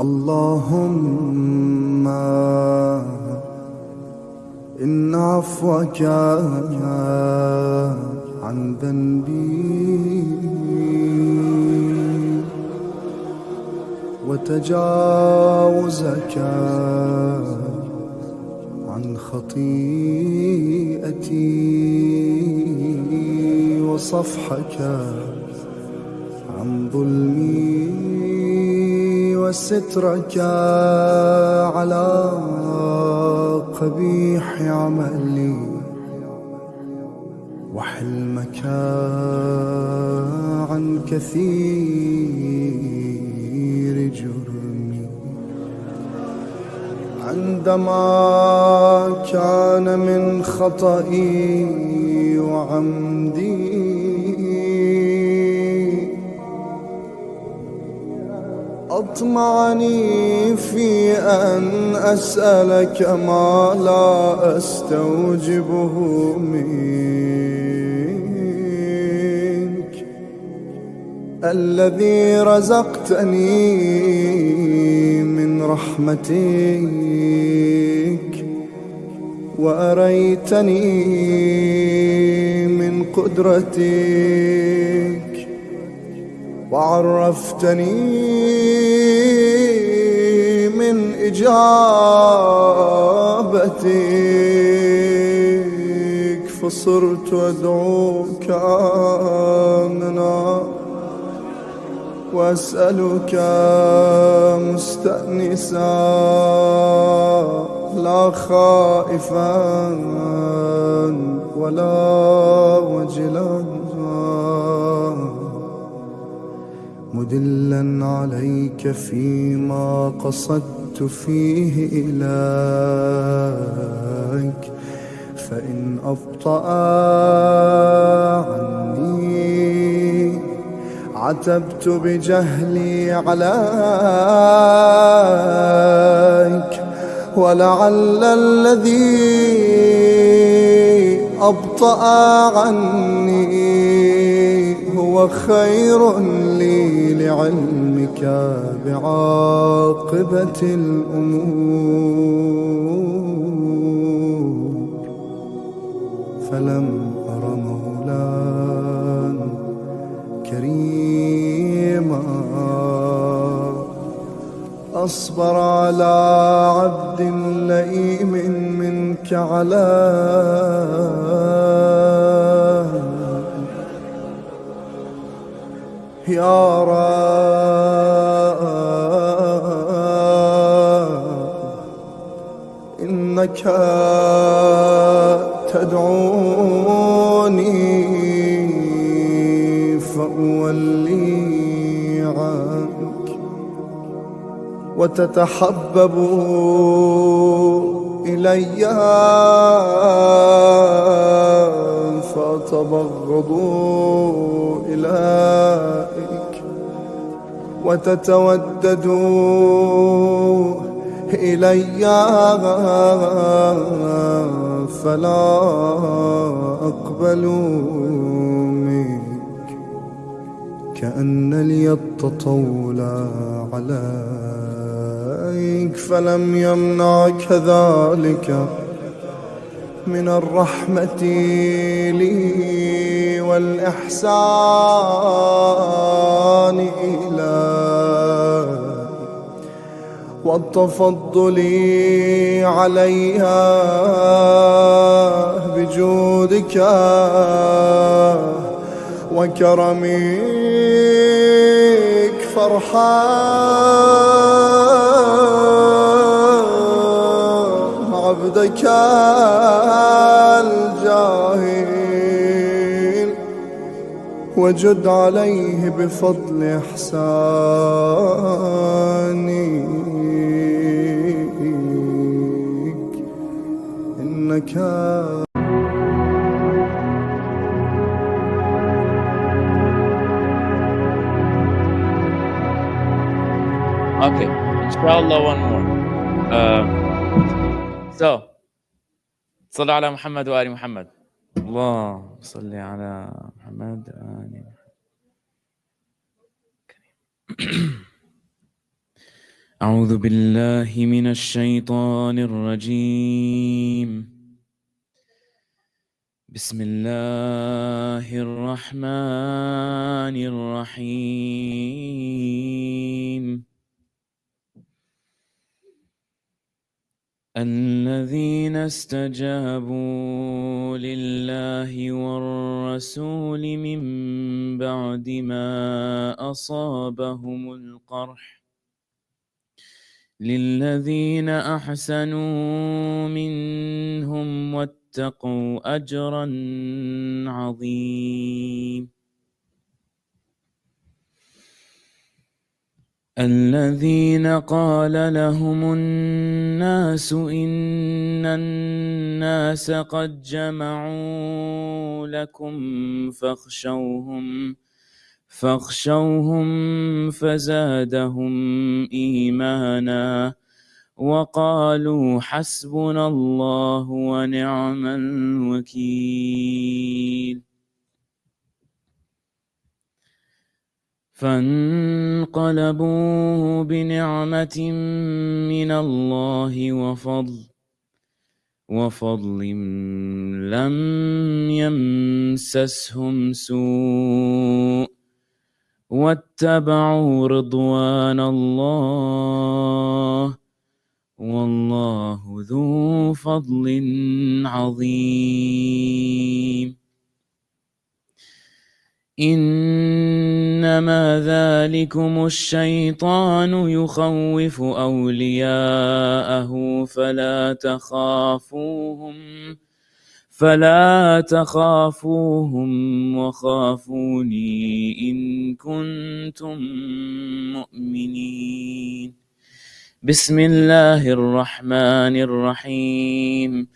اللهم إن عفوك عن ذنبي وتجاوزك عن خطيئتي وصفحك عن ظلمي وسترك على قبيح عملي وحلمك عن كثير جرمي عندما كان من خطئي وعمدي أطمعني في أن أسألك ما لا أستوجبه منك الذي رزقتني من رحمتك وأريتني من قدرتك وعرفتني من إجابتك فصرت أدعوك آمنا وأسألك مستأنسا لا خائفا ولا وجلا مدلا عليك فيما قصدت فيه إليك فإن أبطأ عني عتبت بجهلي عليك ولعل الذي أبطأ عني هو خير لي لعلمك بعاقبة الأمور فلم أر مولا كريما أصبر على عبد لئيم منك عليه يا رب إنك تدعوني فأولي عنك وتتحبب إلي فأتبغض إليك وتتودد إلي فلا أقبل منك كأن لي التطول عليك فلم يمنعك ذلك من الرحمة لي والإحسان إلي والتفضل عليها بجودك وكرمك فارحم عبدك الجاهل وجد عليه بفضل إحسانك إنك Okay, inshallah one more. So, صلى على محمد وآل محمد. اللهم صل على محمد وآل محمد. أعوذ بالله من الشيطان الرجيم. بسم الله الرحمن الرحيم. الذين استجابوا لله والرسول من بعد ما أصابهم القرح للذين أحسنوا منهم واتقوا أجرا عظيم. الذين قال لهم الناس إن الناس قد جمعوا لكم فاخشوهم فزادهم إيمانا وقالوا حسبنا الله ونعم الوكيل. فانقلبوا بنعمة من الله وفضل لم يمسسهم سوء واتبعوا رضوان الله والله ذو فضل عظيم. إنما ذلكم الشيطان يخوف أولياءه فلا تخافوهم وخافوني إن كنتم مؤمنين. بسم الله الرحمن الرحيم.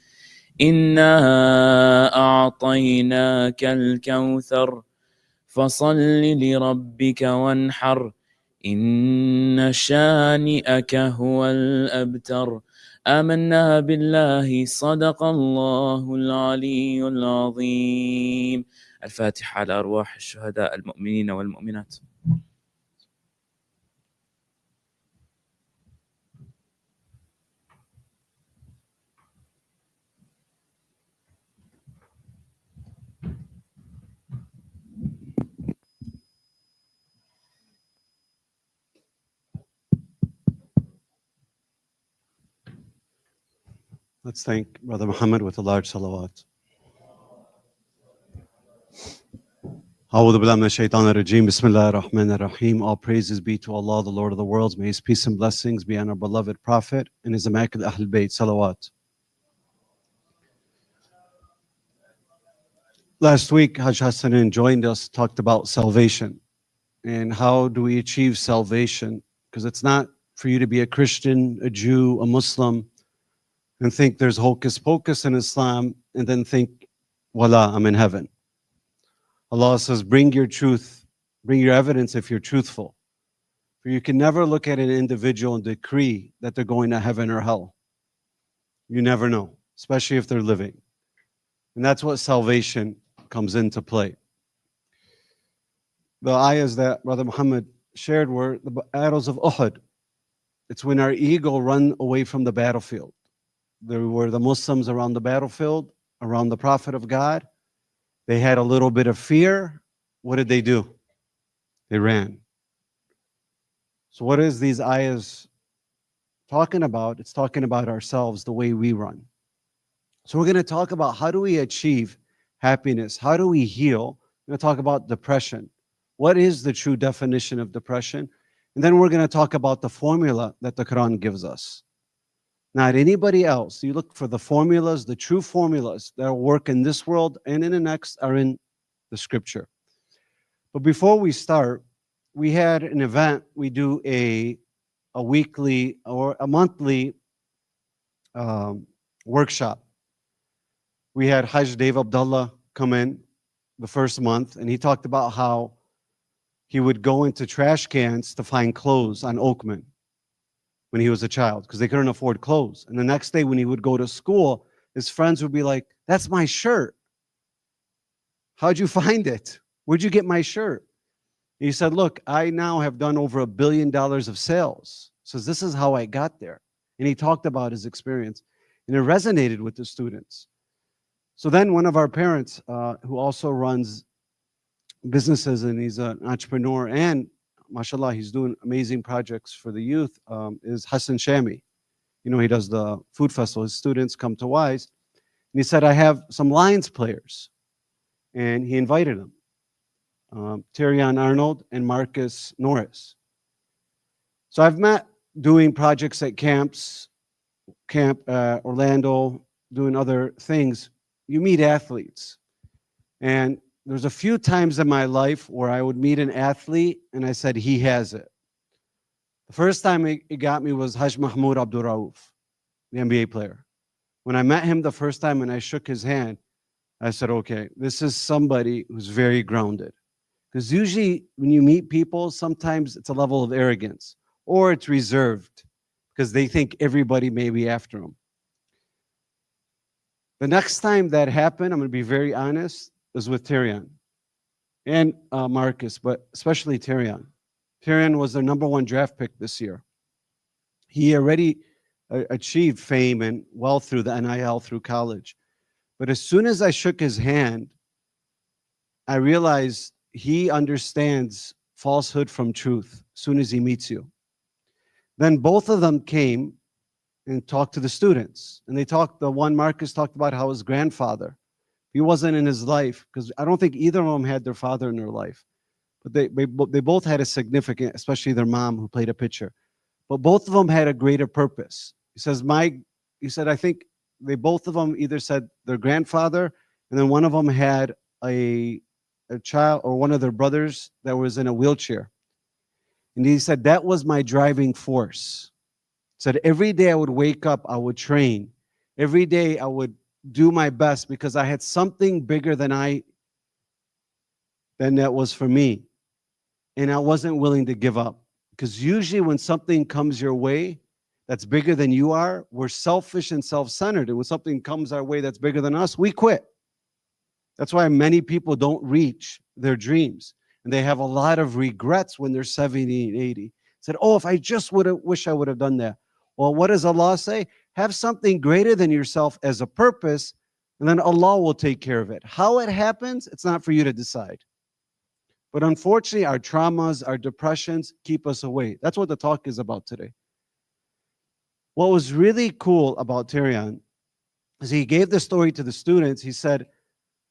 إنا أعطيناك الكوثر فصل لربك وانحر إن شانئك هو الأبتر. آمنا بالله صدق الله العلي العظيم. الفاتحة على أرواح الشهداء المؤمنين والمؤمنات. Let's thank Brother Muhammad with a large salawat. A'udhu billahi minash shaitanir rajeem. Bismillahir rahmanir rahim. All praises be to Allah, the Lord of the worlds. May His peace and blessings be on our beloved Prophet and His immaculate Ahlul Bayt. Salawat. Last week, Hajj Hassanin joined us, talked about salvation and how do we achieve salvation, because it's not for you to be a Christian, a Jew, a Muslim, and think there's hocus pocus in Islam and then think, voila, I'm in heaven. Allah says, bring your truth, bring your evidence if you're truthful. For you can never look at an individual and decree that they're going to heaven or hell. You never know, especially if they're living. And that's what salvation comes into play. The ayahs that Brother Muhammad shared were the arrows of Uhud. It's when our ego run away from the battlefield. There were the Muslims around the battlefield, around the Prophet of God. They had a little bit of fear. What did they do? They ran. So what is these ayahs talking about? It's talking about ourselves, the way we run. So we're going to talk about how do we achieve happiness? How do we heal? We're going to talk about depression. What is the true definition of depression? And then we're going to talk about the formula that the Quran gives us. Not anybody else. You look for the formulas, the true formulas that will work in this world and in the next are in the scripture. But before we start, we had an event. We do a weekly or a monthly workshop. We had Hajj Dave Abdullah come in the first month, and he talked about how he would go into trash cans to find clothes on Oakman when he was a child, because they couldn't afford clothes. And the next day when he would go to school, his friends would be like, that's my shirt. How'd you find it? Where'd you get my shirt? He said, look, I now have done over $1 billion of sales. Says, this is how I got there. And he talked about his experience. And it resonated with the students. So then one of our parents, who also runs businesses and he's an entrepreneur and mashallah, he's doing amazing projects for the youth, is Hassan Shami. You know, he does the food festival. His students come to Wise. And he said, I have some Lions players. And he invited them, Tyrion Arnold and Marcus Norris. So I've met doing projects at Camp Orlando, doing other things. You meet athletes. And there's a few times in my life where I would meet an athlete and I said, he has it. The first time it got me was Haj Mahmoud Abdul Rauf, the NBA player. When I met him the first time and I shook his hand, I said, okay, this is somebody who's very grounded. Because usually when you meet people, sometimes it's a level of arrogance or it's reserved because they think everybody may be after them. The next time that happened, I'm going to be very honest, was with Tyrion and Marcus, but especially Tyrion. Tyrion was their #1 draft pick this year. He already achieved fame and wealth through the NIL, through college. But as soon as I shook his hand, I realized he understands falsehood from truth as soon as he meets you. Then both of them came and talked to the students. And the one Marcus talked about how his grandfather, he wasn't in his life, because I don't think either of them had their father in their life. But they both had a significant, especially their mom who played a pitcher. But both of them had a greater purpose. He said, I think both of them either said their grandfather, and then one of them had a child or one of their brothers that was in a wheelchair. And he said, that was my driving force. He said, every day I would wake up, I would train. Every day I would do my best because I had something bigger than that was for me. And I wasn't willing to give up. Because usually when something comes your way that's bigger than you are, we're selfish and self-centered. And when something comes our way that's bigger than us, we quit. That's why many people don't reach their dreams. And they have a lot of regrets when they're 70 and 80. Said, oh, if I just wish I would have done that. Well, what does Allah say? Have something greater than yourself as a purpose, and then Allah will take care of it. How it happens, it's not for you to decide. But unfortunately, our traumas, our depressions keep us away. That's what the talk is about today. What was really cool about Tyrion is he gave the story to the students. He said,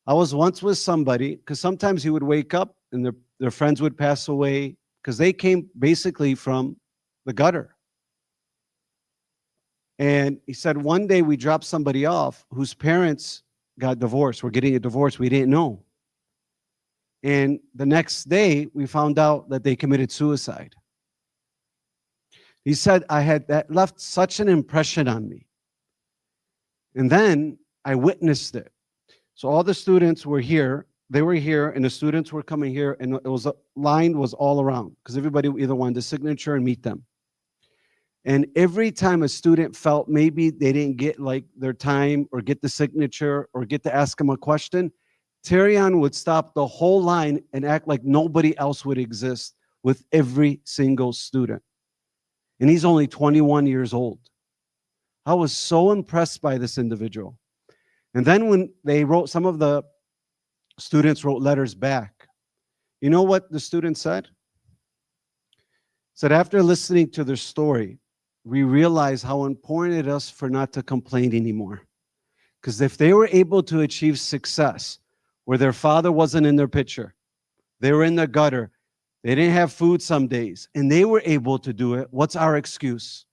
I was once with somebody, because sometimes he would wake up and their friends would pass away, because they came basically from the gutter. And he said, one day we dropped somebody off whose parents got divorced. We're getting a divorce. We didn't know. And the next day, we found out that they committed suicide. He said, that left such an impression on me. And then I witnessed it. So all the students were here. They were here, and the students were coming here, and it was line was all around because everybody either wanted the signature and meet them. And every time a student felt maybe they didn't get like their time or get the signature or get to ask him a question, Tyrion would stop the whole line and act like nobody else would exist with every single student. And he's only 21 years old. I was so impressed by this individual. And then when they wrote, some of the students wrote letters back. You know what the students said? Said, after listening to their story, we realized how important it is for not to complain anymore. Because if they were able to achieve success where their father wasn't in their picture, they were in the gutter, they didn't have food some days, and they were able to do it, what's our excuse?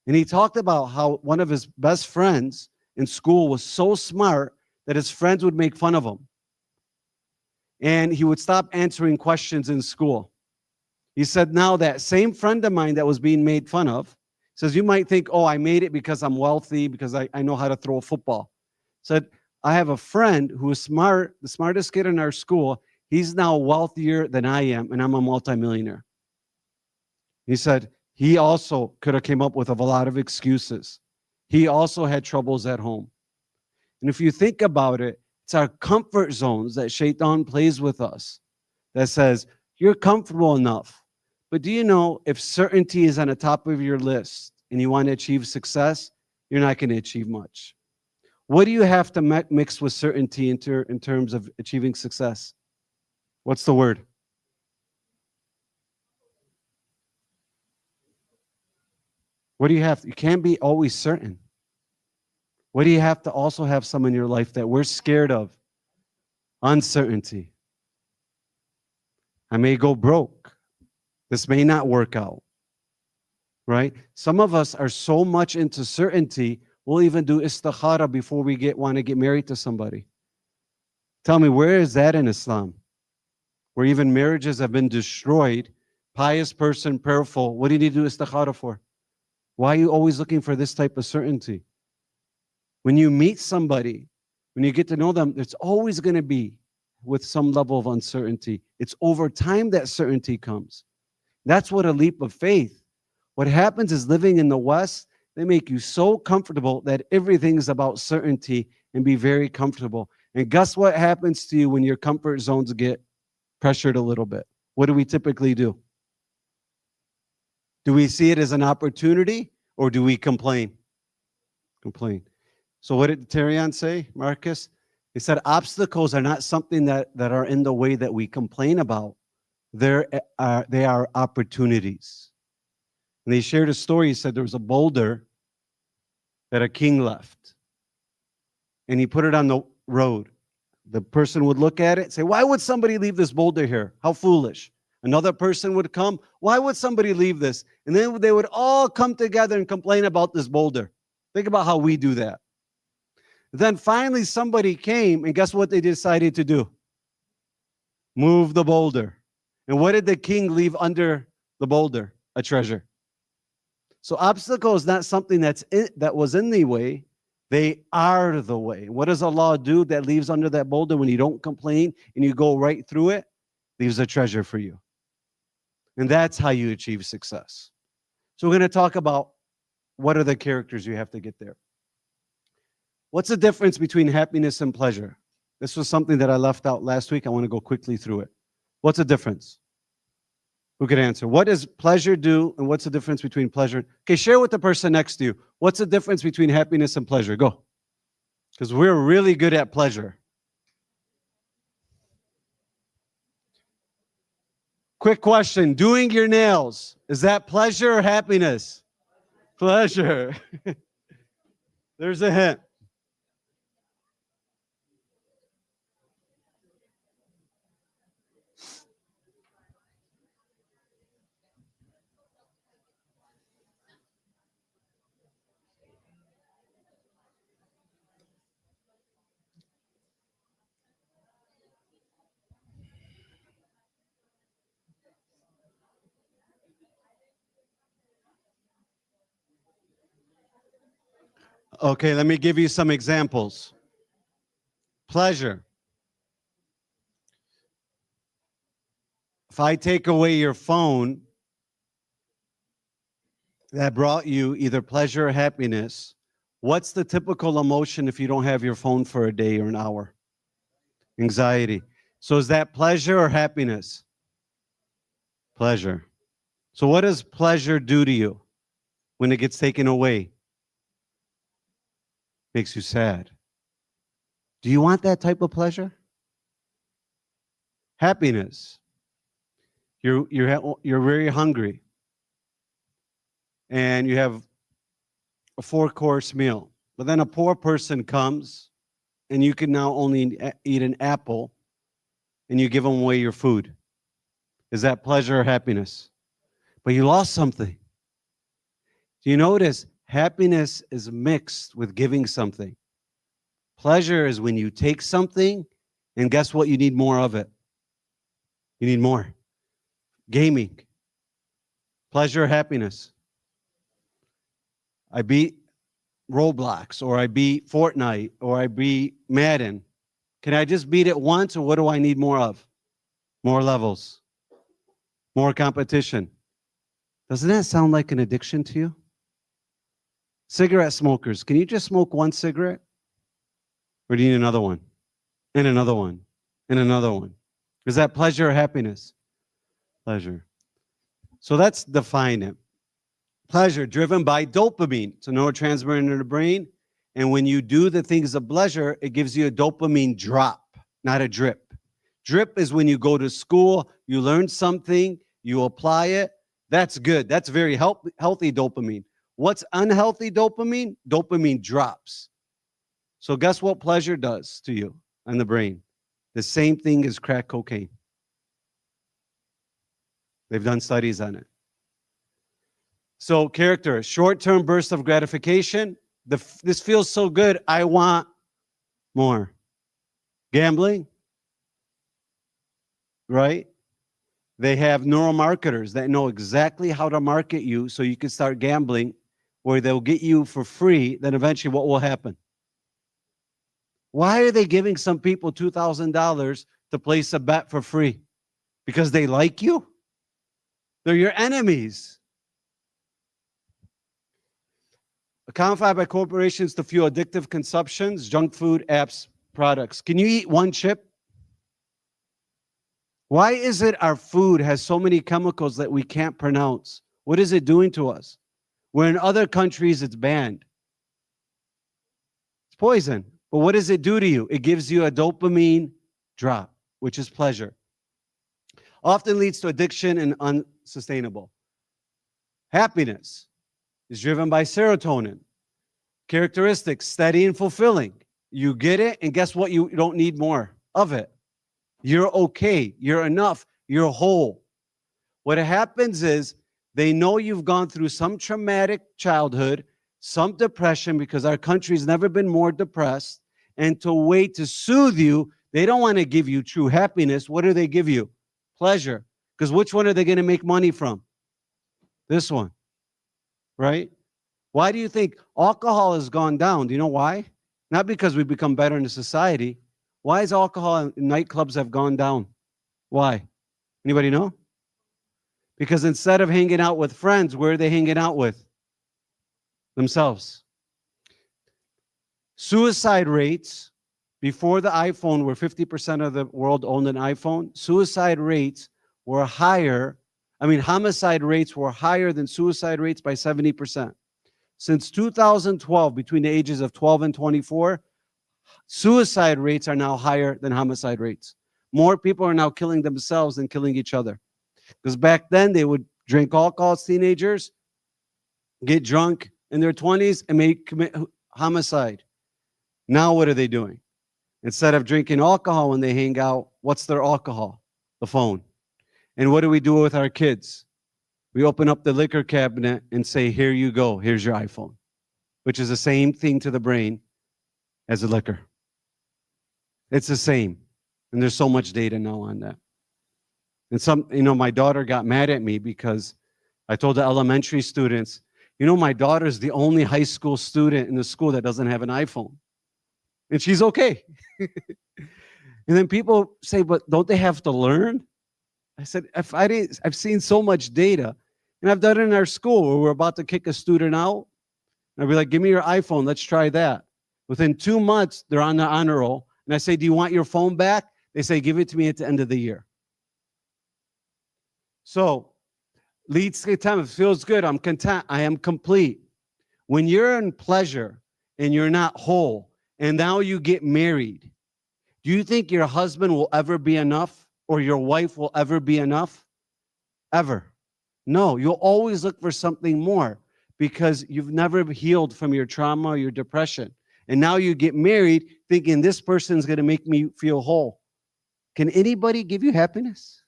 And he talked about how one of his best friends in school was so smart that his friends would make fun of him. And he would stop answering questions in school. He said, now that same friend of mine that was being made fun of, says, you might think, oh, I made it because I'm wealthy, because I know how to throw a football. Said, I have a friend who is smart, the smartest kid in our school. He's now wealthier than I am, and I'm a multimillionaire. He said, he also could have came up with a lot of excuses. He also had troubles at home. And if you think about it, it's our comfort zones that Shaitan plays with us, that says, you're comfortable enough. But do you know if certainty is on the top of your list and you want to achieve success, you're not going to achieve much. What do you have to mix with certainty in terms of achieving success? What's the word? What do you have? You can't be always certain. What do you have to also have some in your life that we're scared of? Uncertainty. I may go broke. This may not work out. Right? Some of us are so much into certainty, we'll even do istikhara before we want to get married to somebody. Tell me, where is that in Islam? Where even marriages have been destroyed, pious person, prayerful, what do you need to do istikhara for? Why are you always looking for this type of certainty? When you meet somebody, when you get to know them, it's always going to be with some level of uncertainty. It's over time that certainty comes. That's what a leap of faith. What happens is living in the West, they make you so comfortable that everything is about certainty and be very comfortable. And guess what happens to you when your comfort zones get pressured a little bit? What do we typically do? Do we see it as an opportunity or do we complain? Complain. So what did Terian say, Marcus? He said obstacles are not something that are in the way that we complain about. They are opportunities. And they shared a story. He said there was a boulder that a king left. And he put it on the road. The person would look at it and say, why would somebody leave this boulder here? How foolish. Another person would come. Why would somebody leave this? And then they would all come together and complain about this boulder. Think about how we do that. Then finally somebody came, and guess what they decided to do? Move the boulder. And what did the king leave under the boulder? A treasure. So obstacle is not something that was in the way. They are the way. What does Allah do that leaves under that boulder when you don't complain and you go right through it? Leaves a treasure for you. And that's how you achieve success. So we're going to talk about what are the characters you have to get there. What's the difference between happiness and pleasure? This was something that I left out last week. I want to go quickly through it. What's the difference? Who could answer? What does pleasure do, and what's the difference between pleasure? Okay, share with the person next to you. What's the difference between happiness and pleasure? Go. Because we're really good at pleasure. Quick question. Doing your nails, is that pleasure or happiness? Pleasure. There's a hint. Okay, let me give you some examples. Pleasure. If I take away your phone, that brought you either pleasure or happiness, what's the typical emotion if you don't have your phone for a day or an hour? Anxiety. So is that pleasure or happiness? Pleasure. So what does pleasure do to you when it gets taken away? Makes you sad. Do you want that type of pleasure? Happiness. You're very hungry and you have a 4-course meal, but then a poor person comes and you can now only eat an apple and you give them away your food. Is that pleasure or happiness? But you lost something. Do you notice happiness is mixed with giving something? Pleasure is when you take something and guess what? You need more of it. You need more. Gaming. Pleasure or happiness? I beat Roblox, or I beat Fortnite, or I beat Madden. Can I just beat it once, or what do I need more of? More levels. More competition. Doesn't that sound like an addiction to you? Cigarette smokers, can you just smoke one cigarette? Or do you need another one? And another one? And another one? Is that pleasure or happiness? Pleasure. So let's define it. Pleasure driven by dopamine. It's a neurotransmitter in the brain. And when you do the things of pleasure, it gives you a dopamine drop, not a drip. Drip is when you go to school, you learn something, you apply it. That's good. That's very healthy dopamine. What's unhealthy dopamine? Dopamine drops. So guess what pleasure does to you and the brain? The same thing as crack cocaine. They've done studies on it. So character, short-term burst of gratification. This feels so good, I want more. Gambling, right? They have neuromarketers that know exactly how to market you so you can start gambling, where they'll get you for free. Then eventually what will happen? Why are they giving some people $2,000 to place a bet for free? Because they like you? They're your enemies. Accounted by corporations to fuel addictive consumptions, junk food, apps, products. Can you eat one chip? Why is it our food has so many chemicals that we can't pronounce? What is it doing to us? Where in other countries it's banned. It's poison. But what does it do to you? It gives you a dopamine drop, which is pleasure. Often leads to addiction and unsustainable. Happiness is driven by serotonin. Characteristics, steady and fulfilling. You get it, and guess what? You don't need more of it. You're okay. You're enough. You're whole. What happens is they know you've gone through some traumatic childhood, some depression, because our country's never been more depressed, and to wait to soothe you, they don't want to give you true happiness. What do they give you? Pleasure. Because which one are they going to make money from? This one, right? Why do you think alcohol has gone down? Do you know why? Not because we've become better in the society. Why is alcohol in nightclubs have gone down? Why? Anybody know? Because instead of hanging out with friends, where are they hanging out with? Themselves. Suicide rates, before the iPhone, where 50% of the world owned an iPhone, suicide rates were higher. Homicide rates were higher than suicide rates by 70%. Since 2012, between the ages of 12 and 24, suicide rates are now higher than homicide rates. More people are now killing themselves than killing each other. Because back then, they would drink alcohol as teenagers, get drunk in their 20s, and may commit homicide. Now what are they doing? Instead of drinking alcohol when they hang out, what's their alcohol? The phone. And what do we do with our kids? We open up the liquor cabinet and say, here you go, here's your iPhone, which is the same thing to the brain as the liquor. It's the same. And there's so much data now on that. And my daughter got mad at me because I told the elementary students, my daughter's the only high school student in the school that doesn't have an iPhone. And she's okay. And then people say, but don't they have to learn? I said, I've seen so much data, and I've done it in our school where we're about to kick a student out. And I'll be like, give me your iPhone, let's try that. Within 2 months, they're on the honor roll. And I say, do you want your phone back? They say, give it to me at the end of the year. So, leads to time. It feels good. I'm content. I am complete. When you're in pleasure and you're not whole, and now you get married, do you think your husband will ever be enough? Or your wife will ever be enough? Ever. No, you'll always look for something more because you've never healed from your trauma or your depression. And now you get married thinking this person's going to make me feel whole. Can anybody give you happiness?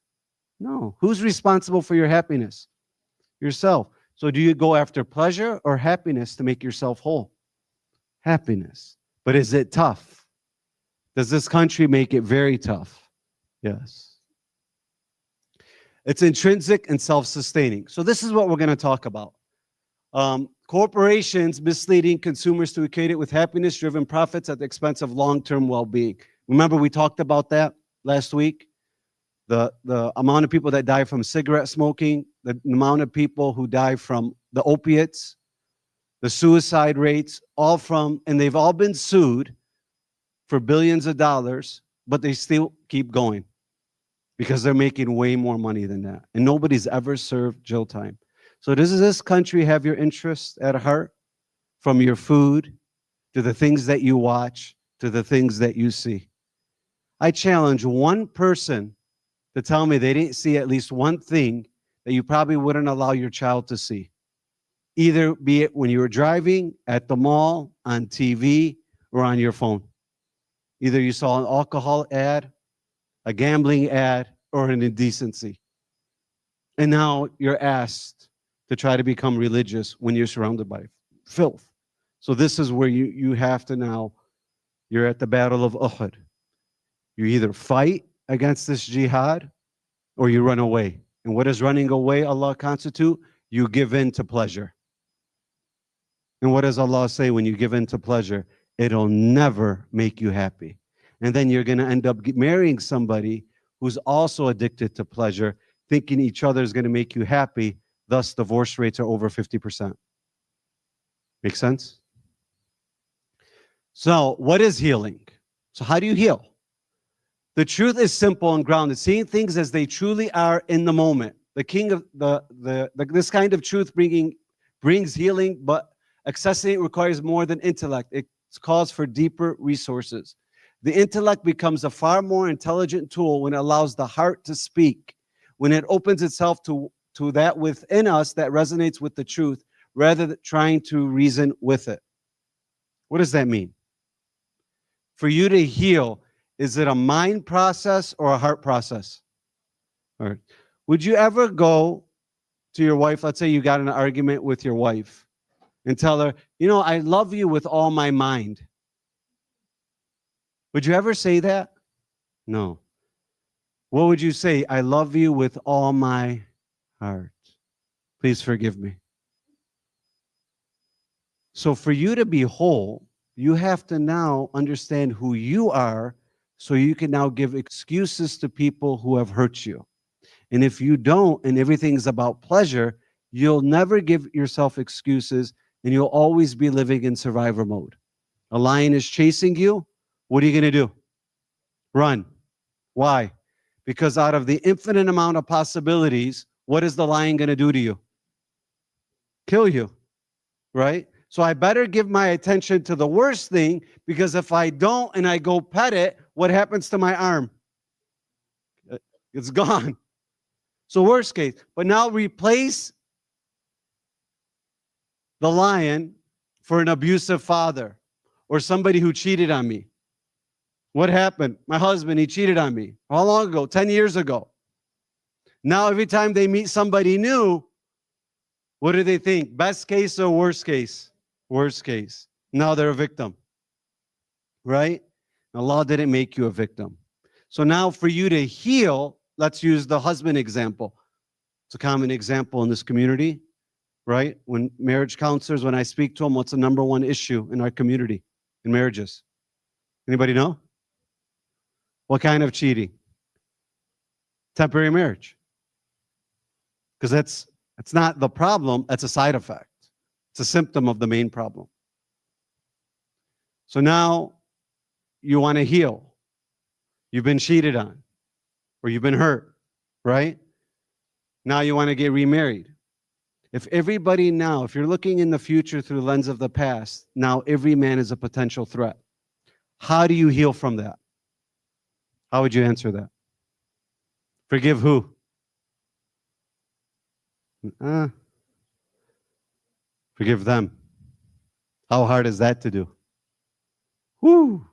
No. Who's responsible for your happiness? Yourself. So do you go after pleasure or happiness to make yourself whole? Happiness. But is it tough? Does this country make it very tough? Yes. It's intrinsic and self-sustaining. So this is what we're going to talk about. Corporations misleading consumers to equate it with happiness-driven profits at the expense of long-term well-being. Remember we talked about that last week? The amount of people that die from cigarette smoking, the amount of people who die from the opiates, the suicide rates, and they've all been sued for billions of dollars, but they still keep going. because they're making way more money than that. And nobody's ever served jail time. So does this country have your interests at heart? From your food to the things that you watch to the things that you see. I challenge one person to tell me they didn't see at least one thing that you probably wouldn't allow your child to see. Either be it when you were driving, at the mall, on TV, or on your phone. Either you saw an alcohol ad, a gambling ad, or an indecency. And now you're asked to try to become religious when you're surrounded by filth. So this is where you have to now, you're at the battle of Uhud. You either fight against this jihad or you run away. And what does running away, Allah constitute? You give in to pleasure. And what does Allah say when you give in to pleasure? It'll never make you happy. And then you're going to end up marrying somebody who's also addicted to pleasure, thinking each other is going to make you happy. Thus, divorce rates are over 50%. Make sense? So, what is healing? So, how do you heal? The truth is simple and grounded, seeing things as they truly are in the moment. The king of this kind of truth brings healing, but accessing it requires more than intellect. It calls for deeper resources. The intellect becomes a far more intelligent tool when it allows the heart to speak, when it opens itself to that within us that resonates with the truth, rather than trying to reason with it. What does that mean? For you to heal, is it a mind process or a heart process? All right. Would you ever go to your wife, let's say you got in an argument with your wife, and tell her, I love you with all my mind? Would you ever say that? No. What would you say? I love you with all my heart. Please forgive me. So for you to be whole, you have to now understand who you are so you can now give excuses to people who have hurt you. And if you don't, and everything's about pleasure, you'll never give yourself excuses and you'll always be living in survivor mode. A lion is chasing you. What are you going to do? Run. Why? Because out of the infinite amount of possibilities, what is the lion going to do to you? Kill you, right? So I better give my attention to the worst thing, because if I don't and I go pet it, what happens to my arm? It's gone. So worst case. But now replace the lion for an abusive father or somebody who cheated on me. What happened? My husband, he cheated on me. How long ago? 10 years ago. Now every time they meet somebody new, what do they think? Best case or worst case? Worst case. Now they're a victim. Right? Allah didn't make you a victim. So now for you to heal, let's use the husband example. It's a common example in this community, right? When marriage counselors, when I speak to them, what's the number one issue in our community in marriages? Anybody know? What kind of cheating? Temporary marriage. Because that's not the problem, that's a side effect. It's a symptom of the main problem. So now you want to heal. You've been cheated on, or you've been hurt, right? Now you want to get remarried. If everybody now, if you're looking in the future through the lens of the past, now every man is a potential threat. How do you heal from that? How would you answer that? Forgive who? Forgive them. How hard is that to do? Whoo!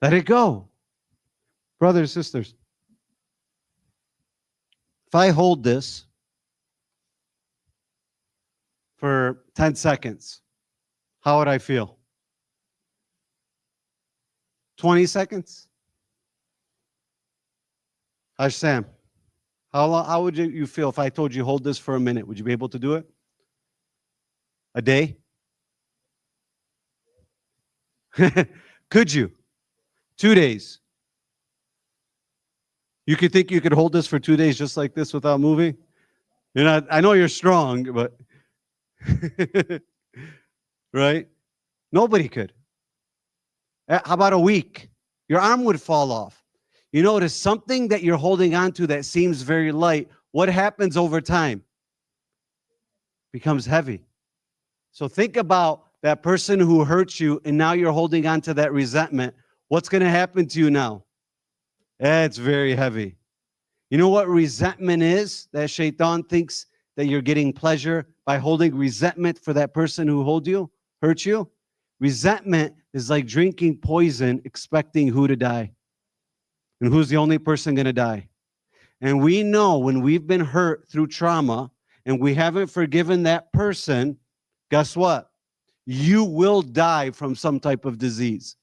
Let it go. Brothers, sisters, if I hold this for 10 seconds, how would I feel? 20 seconds? Haj Sam, how would you feel if I told you hold this for a minute? Would you be able to do it? A day? Could you? 2 days? You could think you could hold this for 2 days just like this without moving? You're not, I know you're strong, but right? Nobody could. How about a week? Your arm would fall off. You notice something that you're holding on to that seems very light, what happens over time? Becomes heavy. So think about that person who hurts you, and now you're holding on to that resentment. What's going to happen to you now? It's very heavy. You know what resentment is? That Shaitan thinks that you're getting pleasure by holding resentment for that person who hurt you. Resentment is like drinking poison, expecting who to die. And who's the only person going to die? And we know when we've been hurt through trauma and we haven't forgiven that person, guess what? You will die from some type of disease.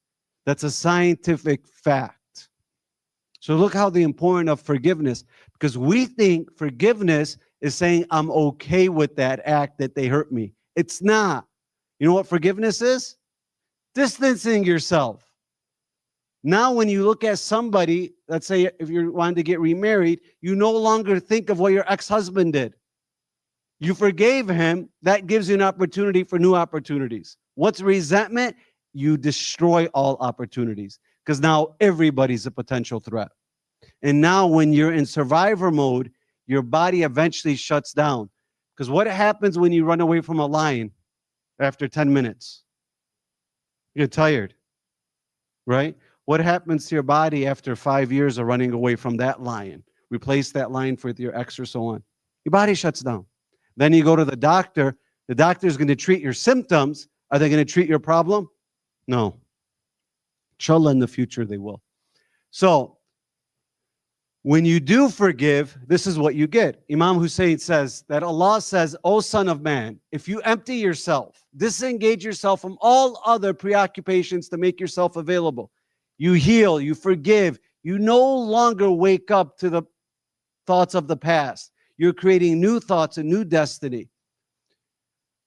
That's a scientific fact. So look how the importance of forgiveness, because we think forgiveness is saying I'm okay with that act that they hurt me. It's not. You know what forgiveness is? Distancing yourself. Now, when you look at somebody, let's say if you're wanting to get remarried, you no longer think of what your ex-husband did. You forgave him. That gives you an opportunity for new opportunities. What's resentment? You destroy all opportunities because now everybody's a potential threat. And now when you're in survivor mode, your body eventually shuts down. Because what happens when you run away from a lion after 10 minutes? You're tired, right? What happens to your body after 5 years of running away from that lion? Replace that lion with your ex or so on. Your body shuts down. Then you go to the doctor. The doctor is going to treat your symptoms. Are they going to treat your problem? No. Inshallah, in the future they will. So, when you do forgive, this is what you get. Imam Hussein says that Allah says, O son of man, if you empty yourself, disengage yourself from all other preoccupations to make yourself available, you heal, you forgive, you no longer wake up to the thoughts of the past. You're creating new thoughts and new destiny.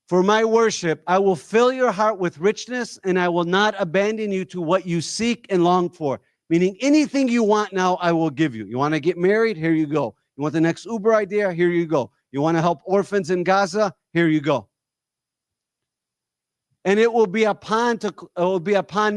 For my worship, I will fill your heart with richness, and I will not abandon you to what you seek and long for. Meaning anything you want now, I will give you. You want to get married? Here you go. You want the next Uber idea? Here you go. You want to help orphans in Gaza? Here you go. And it will be upon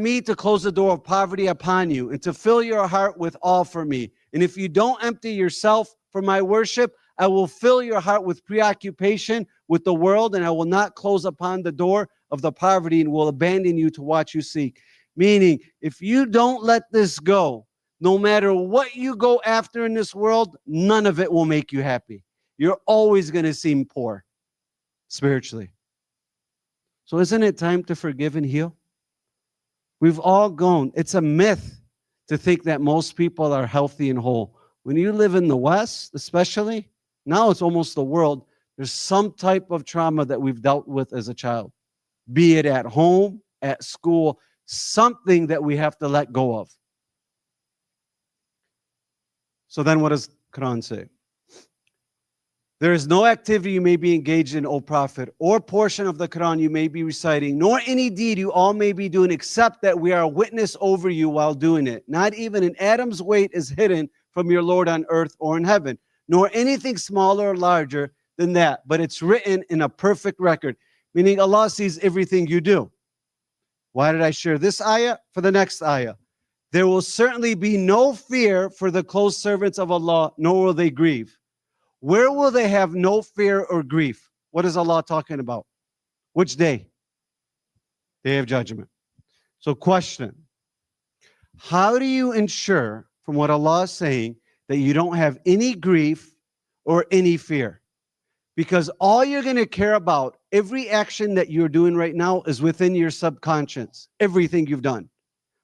me to close the door of poverty upon you and to fill your heart with all for me. And if you don't empty yourself for my worship, I will fill your heart with preoccupation with the world, and I will not close upon the door of the poverty and will abandon you to what you seek. Meaning, if you don't let this go, no matter what you go after in this world, none of it will make you happy. You're always going to seem poor spiritually. So isn't it time to forgive and heal? We've all gone. It's a myth to think that most people are healthy and whole. When you live in the West, especially, now it's almost the world, there's some type of trauma that we've dealt with as a child, be it at home, at school, something that we have to let go of. So then what does Quran say? There is no activity you may be engaged in, O Prophet, or portion of the Quran you may be reciting, nor any deed you all may be doing, except that we are a witness over you while doing it. Not even an atom's weight is hidden from your Lord on earth or in heaven, nor anything smaller or larger than that, but it's written in a perfect record, meaning Allah sees everything you do. Why did I share this ayah? For the next ayah. There will certainly be no fear for the close servants of Allah, nor will they grieve. Where will they have no fear or grief? What is Allah talking about? Which day? Day of judgment. So question, how do you ensure from what Allah is saying that you don't have any grief or any fear? Because all you're going to care about, every action that you're doing right now is within your subconscious, everything you've done.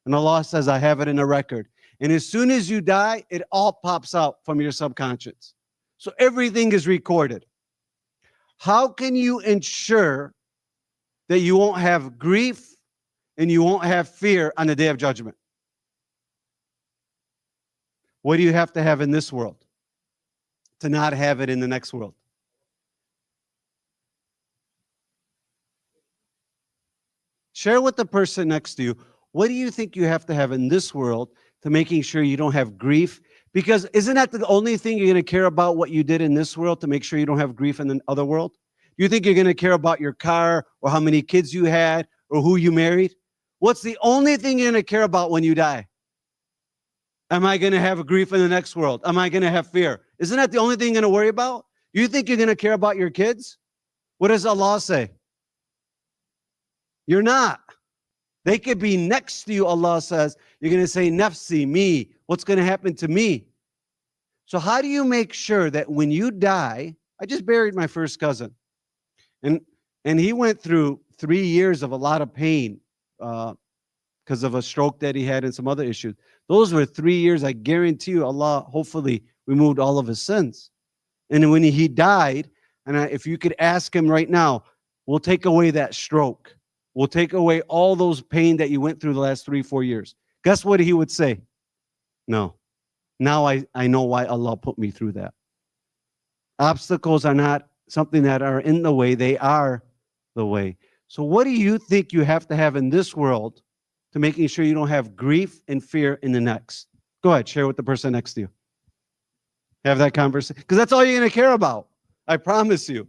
And Allah says, I have it in a record. And as soon as you die, it all pops out from your subconscious. So everything is recorded. How can you ensure that you won't have grief and you won't have fear on the day of judgment? What do you have to have in this world to not have it in the next world? Share with the person next to you, what do you think you have to have in this world to making sure you don't have grief? Because isn't that the only thing you're going to care about, what you did in this world to make sure you don't have grief in the other world? You think you're going to care about your car or how many kids you had or who you married? What's the only thing you're going to care about when you die? Am I going to have a grief in the next world? Am I going to have fear? Isn't that the only thing you're going to worry about? You think you're going to care about your kids? What does Allah say? You're not. They could be next to you, Allah says. You're going to say, nafsi, me. What's going to happen to me? So how do you make sure that when you die, I just buried my first cousin. And he went through 3 years of a lot of pain because of a stroke that he had and some other issues. Those were 3 years, I guarantee you, Allah hopefully removed all of his sins. And when he died, and if you could ask him right now, we'll take away that stroke. We'll take away all those pain that you went through the last 3-4 years. Guess what he would say? No. Now I know why Allah put me through that. Obstacles are not something that are in the way. They are the way. So what do you think you have to have in this world to making sure you don't have grief and fear in the next? Go ahead, share with the person next to you. Have that conversation. Because that's all you're going to care about. I promise you.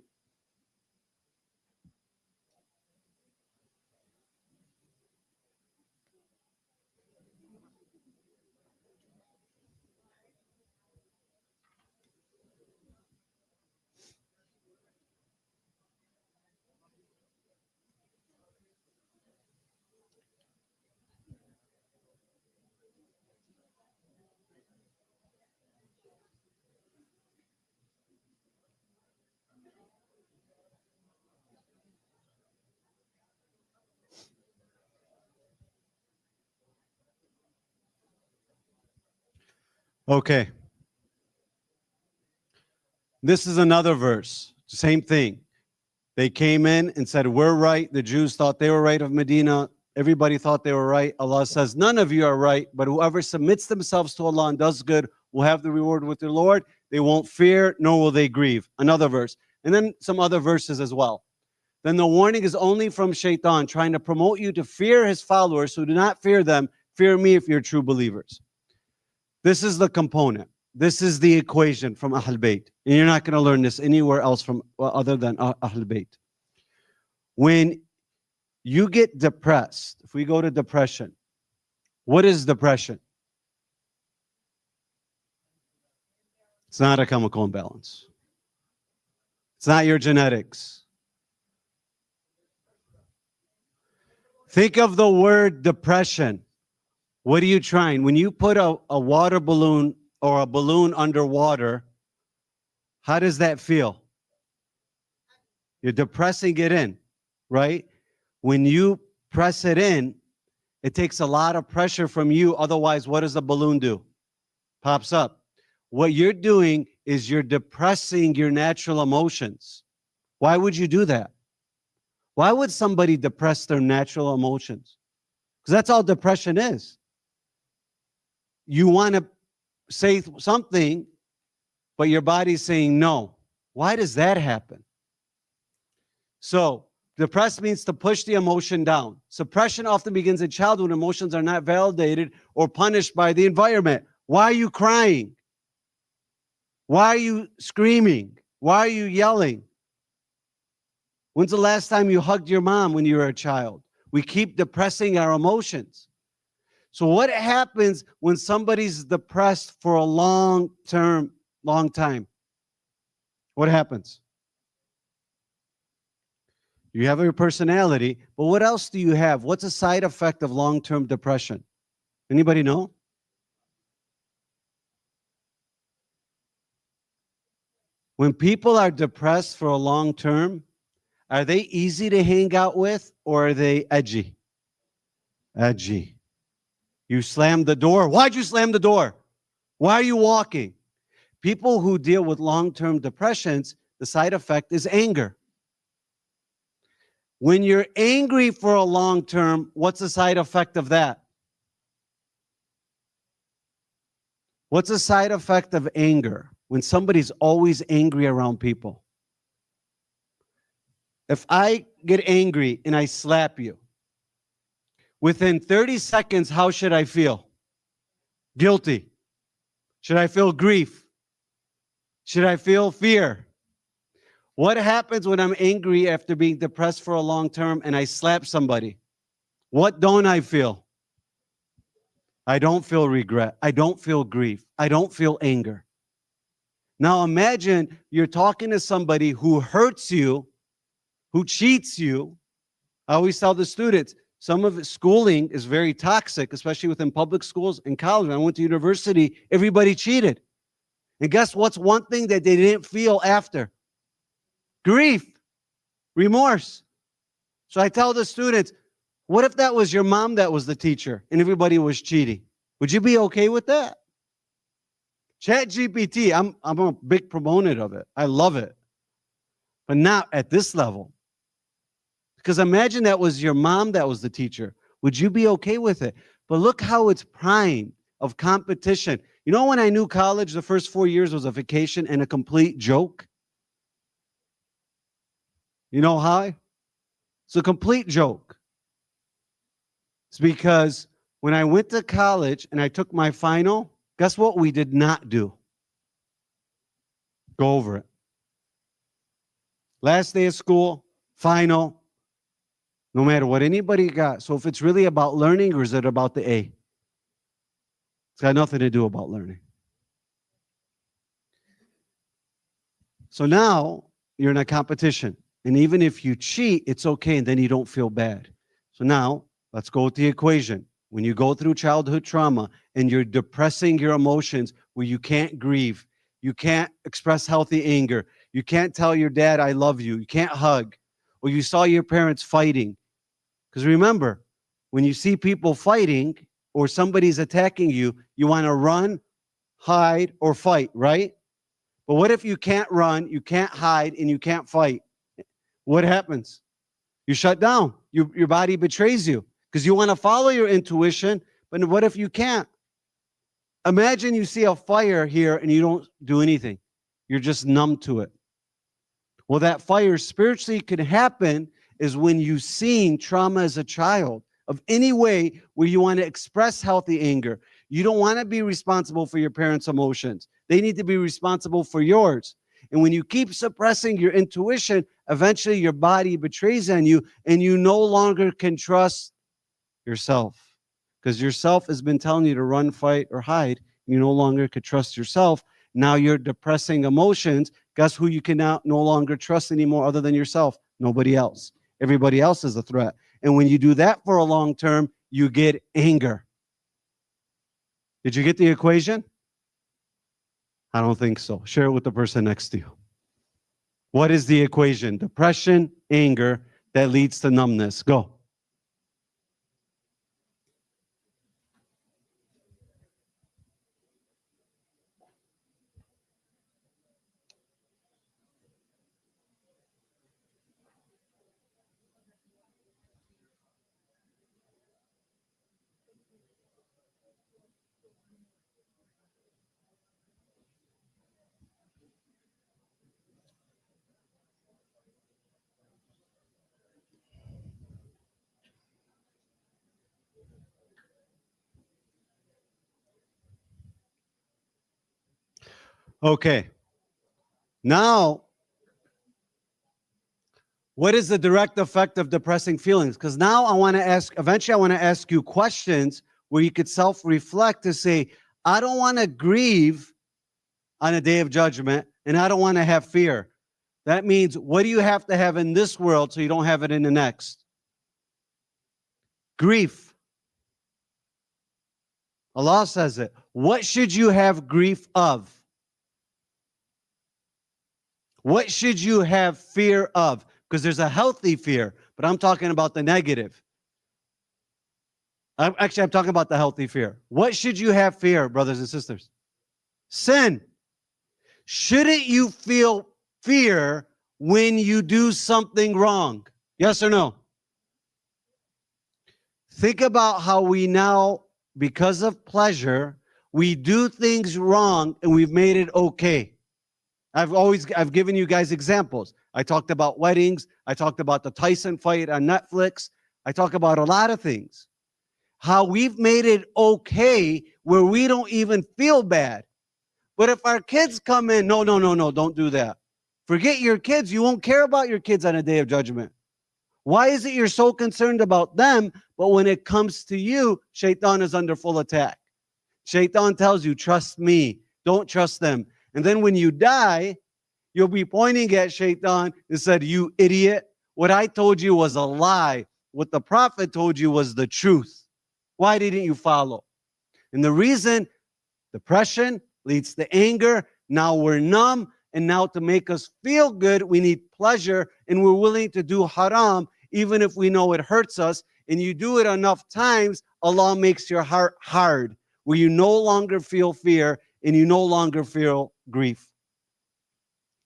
Okay. This is another verse. Same thing. They came in and said, we're right. The Jews thought they were right of Medina. Everybody thought they were right. Allah says, none of you are right, but whoever submits themselves to Allah and does good will have the reward with their Lord. They won't fear, nor will they grieve. Another verse. And then some other verses as well. Then the warning is only from Shaitan, trying to promote you to fear his followers. So do not fear them. Fear me if you're true believers. This is the component. This is the equation from Ahl Bayt. And you're not going to learn this anywhere else from other than Ahl Bayt. When you get depressed, if we go to depression, what is depression? It's not a chemical imbalance. It's not your genetics. Think of the word depression. What are you trying? When you put a water balloon or a balloon underwater, how does that feel? You're depressing it in, right? When you press it in, it takes a lot of pressure from you. Otherwise, what does the balloon do? Pops up. What you're doing is you're depressing your natural emotions. Why would you do that? Why would somebody depress their natural emotions? Because that's all depression is. You want to say something, but your body's saying no. Why does that happen? So, depressed means to push the emotion down. Suppression often begins in childhood when emotions are not validated or punished by the environment. Why are you crying? Why are you screaming? Why are you yelling? When's the last time you hugged your mom when you were a child? We keep depressing our emotions. So what happens when somebody's depressed for a long time? What happens? You have your personality, but what else do you have? What's a side effect of long-term depression? Anybody know? When people are depressed for a long term, are they easy to hang out with or are they edgy? Edgy. You slammed the door. Why'd you slam the door? Why are you walking? People who deal with long-term depressions, the side effect is anger. When you're angry for a long term, what's the side effect of that? What's the side effect of anger? When somebody's always angry around people. If I get angry and I slap you, within 30 seconds, how should I feel? Guilty. Should I feel grief? Should I feel fear? What happens when I'm angry after being depressed for a long term and I slap somebody? What don't I feel? I don't feel regret. I don't feel grief. I don't feel anger. Now imagine you're talking to somebody who hurts you, who cheats you. I always tell the students, some of schooling is very toxic, especially within public schools and college. When I went to university, everybody cheated. And guess what's one thing that they didn't feel after? Grief, remorse. So I tell the students, what if that was your mom that was the teacher and everybody was cheating? Would you be okay with that? ChatGPT, I'm a big proponent of it. I love it. But not at this level. Because imagine that was your mom that was the teacher. Would you be okay with it? But look how it's primed of competition. You know, when I knew college, the first 4 years was a vacation and a complete joke? You know how? It's a complete joke. It's because when I went to college and I took my final, guess what we did not do? Go over it. Last day of school, final, no matter what anybody got. So if it's really about learning or is it about the A? It's got nothing to do about learning. So now you're in a competition. And even if you cheat, it's okay, and then you don't feel bad. So now let's go with the equation. When you go through childhood trauma and you're depressing your emotions where you can't grieve, you can't express healthy anger, you can't tell your dad, I love you, you can't hug, or you saw your parents fighting. Because remember, when you see people fighting or somebody's attacking you, you want to run, hide, or fight, right? But what if you can't run, you can't hide, and you can't fight? What happens? You shut down. Your body betrays you because you want to follow your intuition, but what if you can't? Imagine you see a fire here and you don't do anything. You're just numb to it. Well, that fire spiritually could happen is when you've seen trauma as a child of any way where you want to express healthy anger. You don't want to be responsible for your parents' emotions. They need to be responsible for yours. And when you keep suppressing your intuition, eventually your body betrays on you and you no longer can trust yourself. Because yourself has been telling you to run, fight, or hide. You no longer could trust yourself. Now you're depressing emotions. Guess who you can now no longer trust anymore other than yourself? Nobody else. Everybody else is a threat. And when you do that for a long term, you get anger. Did you get the equation? I don't think so. Share it with the person next to you. What is the equation? Depression, anger, that leads to numbness. Go. Okay. Now, what is the direct effect of depressing feelings? Because now eventually I want to ask you questions where you could self-reflect to say, I don't want to grieve on a day of judgment, and I don't want to have fear. That means, what do you have to have in this world so you don't have it in the next? Grief. Allah says it. What should you have grief of? What should you have fear of? Because there's a healthy fear, but I'm talking about the negative. I'm talking about the healthy fear. What should you have fear, brothers and sisters? Sin. Shouldn't you feel fear when you do something wrong? Yes or no? Think about how we now, because of pleasure, we do things wrong and we've made it okay. I've given you guys examples. I talked about weddings. I talked about the Tyson fight on Netflix. I talk about a lot of things. How we've made it okay where we don't even feel bad. But if our kids come in, no, don't do that. Forget your kids. You won't care about your kids on a day of judgment. Why is it you're so concerned about them, but when it comes to you, shaitan is under full attack? Shaitan tells you, trust me, don't trust them. And then when you die, you'll be pointing at shaitan and said, you idiot, what I told you was a lie. What the prophet told you was the truth. Why didn't you follow? And the reason, depression leads to anger. Now we're numb. And now to make us feel good, we need pleasure. And we're willing to do haram, even if we know it hurts us. And you do it enough times, Allah makes your heart hard, where you no longer feel fear and you no longer feel grief.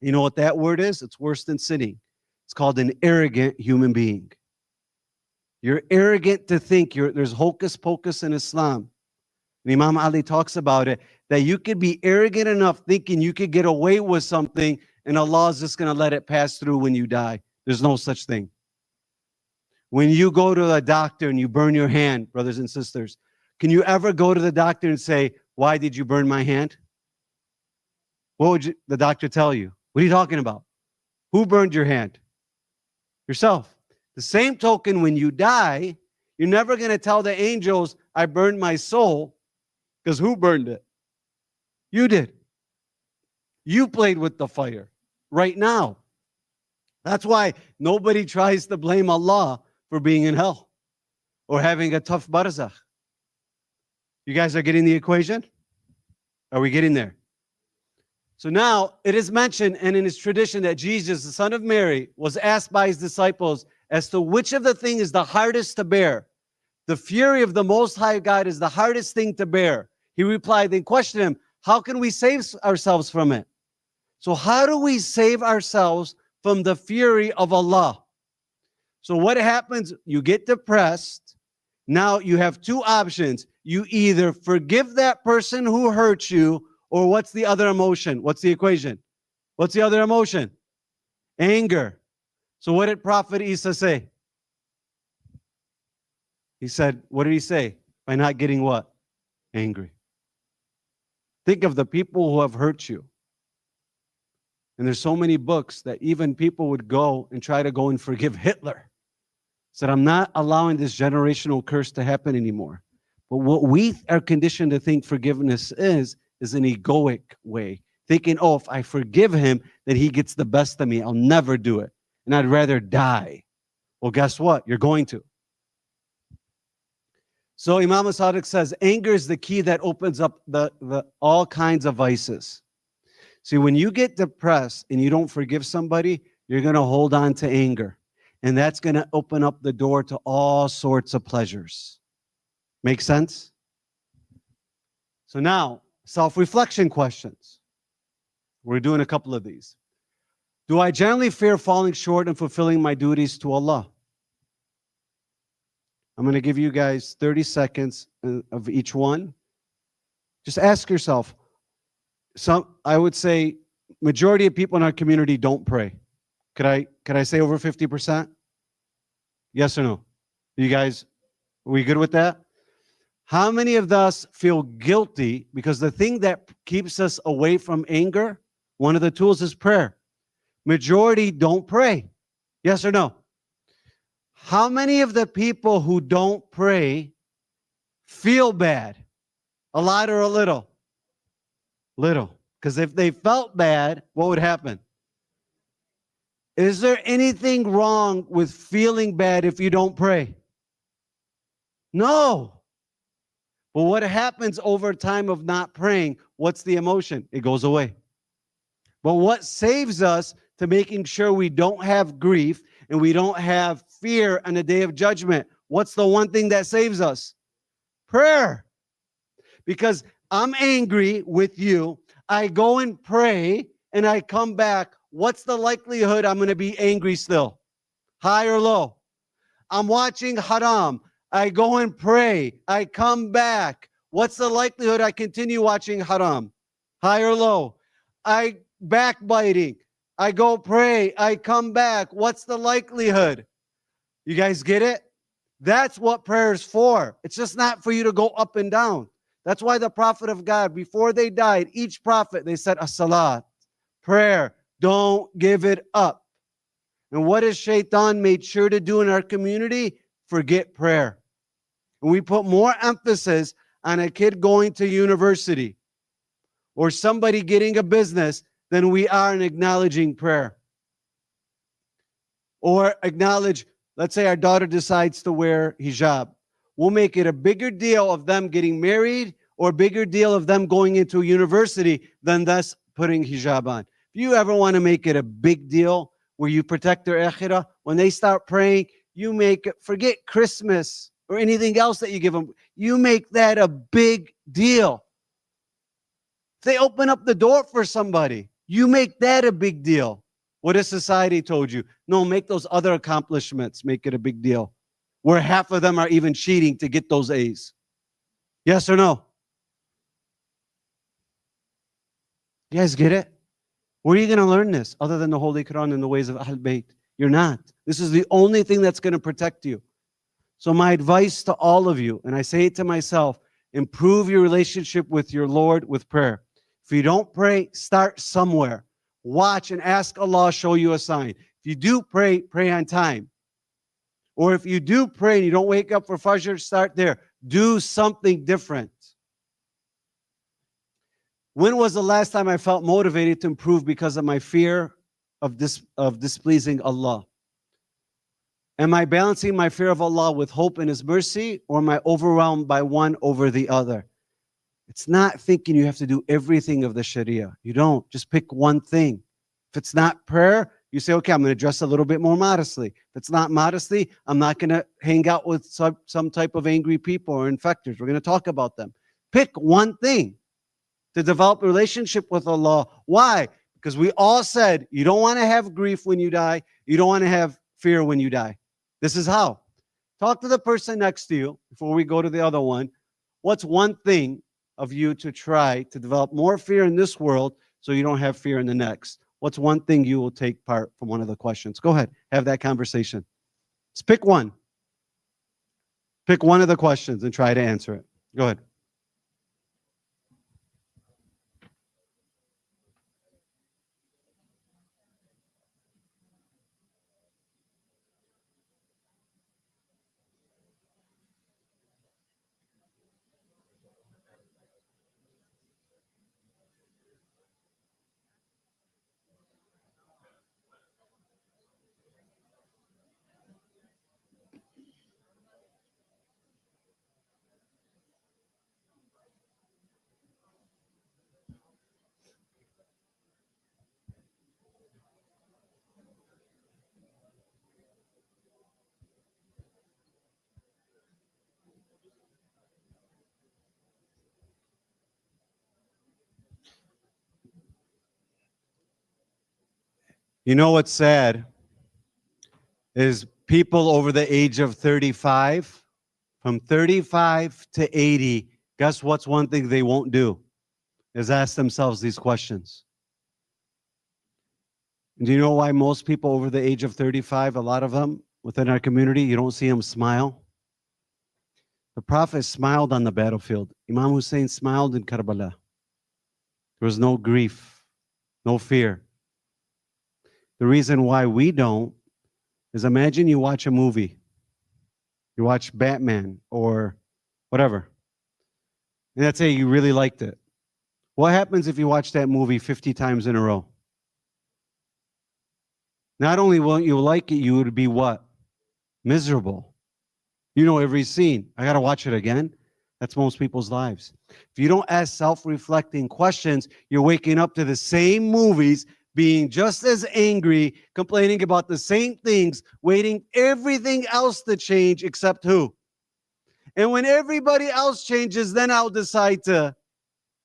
You know what that word is? It's worse than sinning. It's called an arrogant human being. You're arrogant to think there's hocus pocus in Islam. And Imam Ali talks about it, that you could be arrogant enough thinking you could get away with something and Allah is just going to let it pass through when you die. There's no such thing. When you go to a doctor and you burn your hand, brothers and sisters, can you ever go to the doctor and say, why did you burn my hand? What would the doctor tell you? What are you talking about? Who burned your hand? Yourself. The same token, when you die, you're never going to tell the angels, I burned my soul, because who burned it? You did. You played with the fire right now. That's why nobody tries to blame Allah for being in hell or having a tough barzakh. You guys are getting the equation? Are we getting there? So now it is mentioned, and in his tradition, that Jesus, the son of Mary, was asked by his disciples as to which of the things is the hardest to bear. The fury of the Most High God is the hardest thing to bear. He replied, they questioned him, how can we save ourselves from it? So how do we save ourselves from the fury of Allah? So what happens? You get depressed. Now you have two options. You either forgive that person who hurt you, or what's the other emotion? What's the equation? What's the other emotion? Anger. So what did Prophet Isa say? He said, what did he say? By not getting what? Angry. Think of the people who have hurt you. And there's so many books that even people would go and try to go and forgive Hitler. Said, I'm not allowing this generational curse to happen anymore. But what we are conditioned to think forgiveness is an egoic way. Thinking, oh, if I forgive him, then he gets the best of me. I'll never do it. And I'd rather die. Well, guess what? You're going to. So Imam Sadiq says, anger is the key that opens up the all kinds of vices. See, when you get depressed and you don't forgive somebody, you're going to hold on to anger. And that's going to open up the door to all sorts of pleasures. Make sense? So now, self-reflection questions. We're doing a couple of these. Do I generally fear falling short in fulfilling my duties to Allah? I'm going to give you guys 30 seconds of each one. Just ask yourself. I would say majority of people in our community don't pray. Could I say over 50%? Yes or no? You guys, are we good with that? How many of us feel guilty because the thing that keeps us away from anger, one of the tools is prayer. Majority don't pray. Yes or no? How many of the people who don't pray feel bad? A lot or a little? Little. Because if they felt bad, what would happen? Is there anything wrong with feeling bad if you don't pray? No. But what happens over time of not praying? What's the emotion? It goes away. But what saves us to making sure we don't have grief and we don't have fear on the day of judgment? What's the one thing that saves us? Prayer. Because I'm angry with you. I go and pray and I come back. What's the likelihood I'm going to be angry still? High or low? I'm watching haram. I go and pray. I come back. What's the likelihood I continue watching haram? High or low? I backbiting. I go pray. I come back. What's the likelihood? You guys get it? That's what prayer is for. It's just not for you to go up and down. That's why the prophet of God, before they died, each prophet, they said, as-salat, prayer, don't give it up. And what has Shaitan made sure to do in our community? Forget prayer. And we put more emphasis on a kid going to university or somebody getting a business than we are in acknowledging prayer. Or acknowledge, let's say our daughter decides to wear hijab. We'll make it a bigger deal of them getting married or a bigger deal of them going into a university than thus putting hijab on. If you ever want to make it a big deal where you protect their akhirah, when they start praying, you make it, forget Christmas or anything else that you give them. You make that a big deal. If they open up the door for somebody, you make that a big deal. What has society told you? No, make those other accomplishments, make it a big deal. Where half of them are even cheating to get those A's. Yes or no? You guys get it? Where are you going to learn this other than the Holy Quran and the ways of Ahl Bayt? You're not. This is the only thing that's going to protect you. So my advice to all of you, and I say it to myself, improve your relationship with your Lord with prayer. If you don't pray, start somewhere. Watch and ask Allah show you a sign. If you do pray, pray on time. Or if you do pray and you don't wake up for Fajr, start there. Do something different. When was the last time I felt motivated to improve because of my fear of displeasing Allah? Am I balancing my fear of Allah with hope in His mercy, or am I overwhelmed by one over the other? It's not thinking you have to do everything of the Sharia. You don't. Just pick one thing. If it's not prayer, you say, okay, I'm going to dress a little bit more modestly. If it's not modesty, I'm not going to hang out with some type of angry people or infectors. We're going to talk about them. Pick one thing to develop a relationship with Allah. Why? Because we all said you don't want to have grief when you die. You don't want to have fear when you die. This is how. Talk to the person next to you before we go to the other one. What's one thing of you to try to develop more fear in this world so you don't have fear in the next? What's one thing you will take part from one of the questions? Go ahead, have that conversation. Just pick one. Pick one of the questions and try to answer it. Go ahead. You know what's sad is people over the age of 35, from 35 to 80, guess what's one thing they won't do? Is ask themselves these questions. And do you know why most people over the age of 35, a lot of them within our community, you don't see them smile? The Prophet smiled on the battlefield. Imam Hussein smiled in Karbala. There was no grief, no fear. The reason why we don't is, imagine you watch a movie. You watch Batman or whatever. And let's say you really liked it. What happens if you watch that movie 50 times in a row? Not only won't you like it, you would be what? Miserable. You know every scene. I got to watch it again. That's most people's lives. If you don't ask self-reflecting questions, you're waking up to the same movies, being just as angry, complaining about the same things, waiting everything else to change except who? And when everybody else changes, then I'll decide to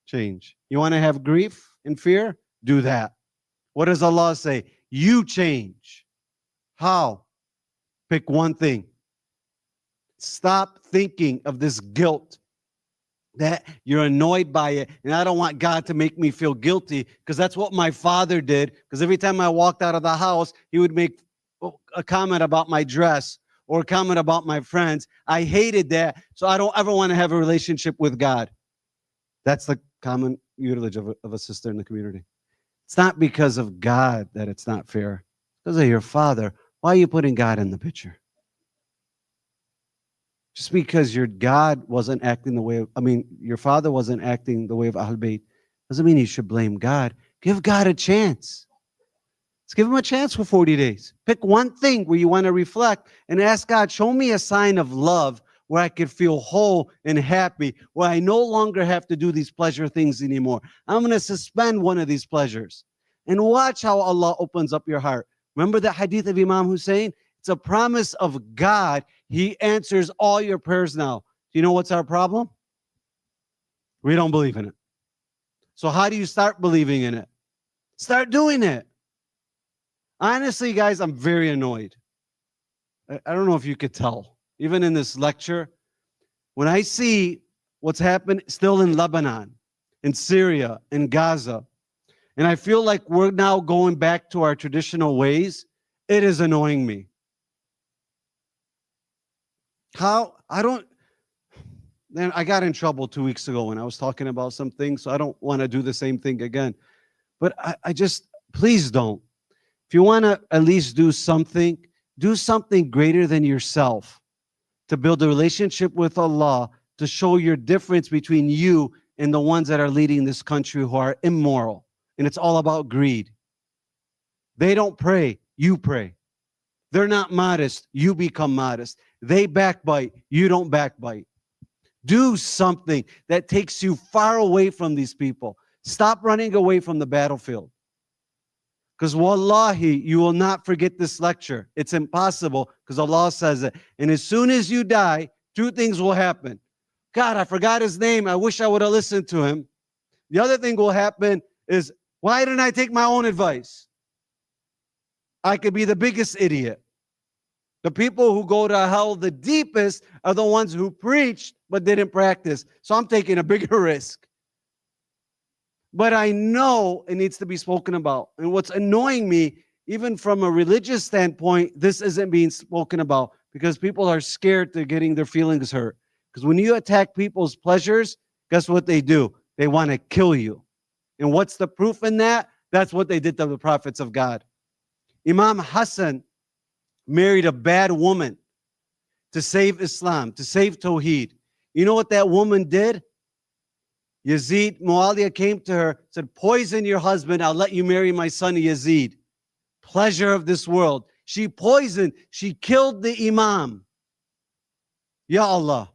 change. You want to have grief and fear? Do that. What does Allah say? You change. How? Pick one thing. Stop thinking of this guilt, that you're annoyed by it, and I don't want God to make me feel guilty, because that's what my father did. Because every time I walked out of the house, he would make a comment about my dress or a comment about my friends. I hated that, so I don't ever want to have a relationship with God. That's the common usage of a sister in the community. It's not because of God that it's not fair. Because of your father. Why are you putting God in the picture? Just because your God wasn't acting the way of, your father wasn't acting the way of Ahl Bayt, doesn't mean you should blame God. Give God a chance. Let's give him a chance for 40 days. Pick one thing where you want to reflect and ask God, show me a sign of love where I could feel whole and happy, where I no longer have to do these pleasure things anymore. I'm going to suspend one of these pleasures. And watch how Allah opens up your heart. Remember the hadith of Imam Hussein? It's a promise of God. He answers all your prayers now. Do you know what's our problem? We don't believe in it. So how do you start believing in it? Start doing it. Honestly, guys, I'm very annoyed. I don't know if you could tell. Even in this lecture, when I see what's happened still in Lebanon, in Syria, in Gaza, and I feel like we're now going back to our traditional ways, it is annoying me. Then I got in trouble 2 weeks ago when I was talking about something, so I don't want to do the same thing again. But I just, please don't. If you want to at least do something greater than yourself to build a relationship with Allah, to show your difference between you and the ones that are leading this country who are immoral. And it's all about greed. They don't pray, you pray. They're not modest, you become modest. They backbite, you don't backbite. Do something that takes you far away from these people. Stop running away from the battlefield. Because wallahi, you will not forget this lecture. It's impossible because Allah says it. And as soon as you die, two things will happen. God, I forgot his name. I wish I would have listened to him. The other thing will happen is, why didn't I take my own advice? I could be the biggest idiot. The people who go to hell the deepest are the ones who preached but didn't practice. So I'm taking a bigger risk. But I know it needs to be spoken about. And what's annoying me, even from a religious standpoint, this isn't being spoken about because people are scared to getting their feelings hurt. Because when you attack people's pleasures, guess what they do? They want to kill you. And what's the proof in that? That's what they did to the prophets of God. Imam Hassan married a bad woman to save Islam, to save Tawheed. You know what that woman did? Muawiyah came to her, said, poison your husband, I'll let you marry my son Yazid. Pleasure of this world. She poisoned, she killed the Imam. Ya Allah.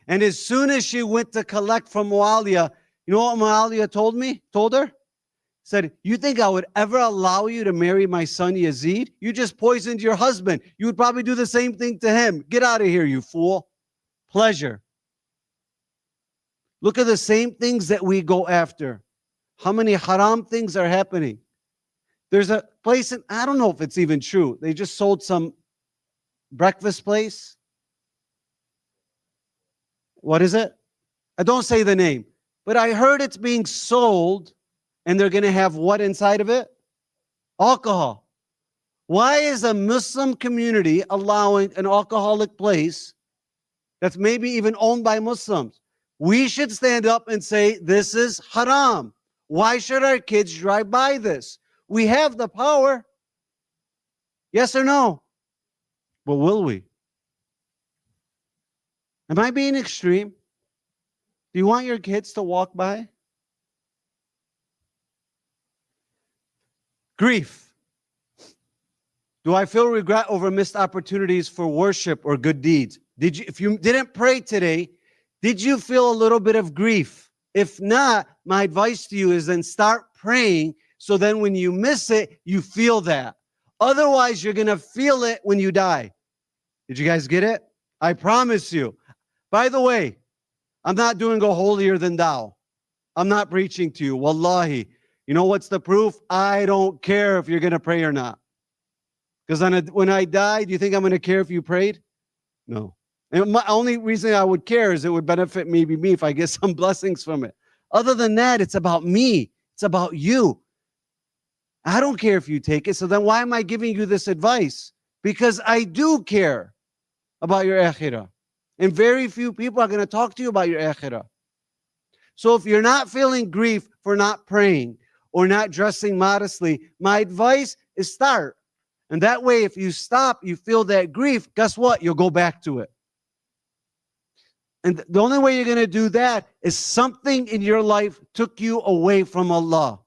And as soon as she went to collect from Muawiyah, you know what Muawiyah told her? Said, you think I would ever allow you to marry my son Yazid? You just poisoned your husband. You would probably do the same thing to him. Get out of here, you fool. Pleasure. Look at the same things that we go after. How many haram things are happening? There's a place, I don't know if it's even true. They just sold some breakfast place. What is it? I don't say the name. But I heard it's being sold and they're going to have what inside of it? Alcohol. Why is a Muslim community allowing an alcoholic place that's maybe even owned by Muslims? We should stand up and say, this is haram. Why should our kids drive by this? We have the power. Yes or no? But will we? Am I being extreme? Do you want your kids to walk by? Grief. Do I feel regret over missed opportunities for worship or good deeds? If you didn't pray today, did you feel a little bit of grief? If not, my advice to you is then start praying so then when you miss it, you feel that. Otherwise, you're going to feel it when you die. Did you guys get it? I promise you. By the way, I'm not doing a holier than thou. I'm not preaching to you. Wallahi. You know what's the proof? I don't care if you're going to pray or not. Because when I die, do you think I'm going to care if you prayed? No. And my only reason I would care is it would benefit maybe me if I get some blessings from it. Other than that, it's about me. It's about you. I don't care if you take it. So then why am I giving you this advice? Because I do care about your akhirah. And very few people are going to talk to you about your akhirah. So if you're not feeling grief for not praying or not dressing modestly, my advice is start. And that way, if you stop, you feel that grief, guess what? You'll go back to it. And the only way you're going to do that is something in your life took you away from Allah.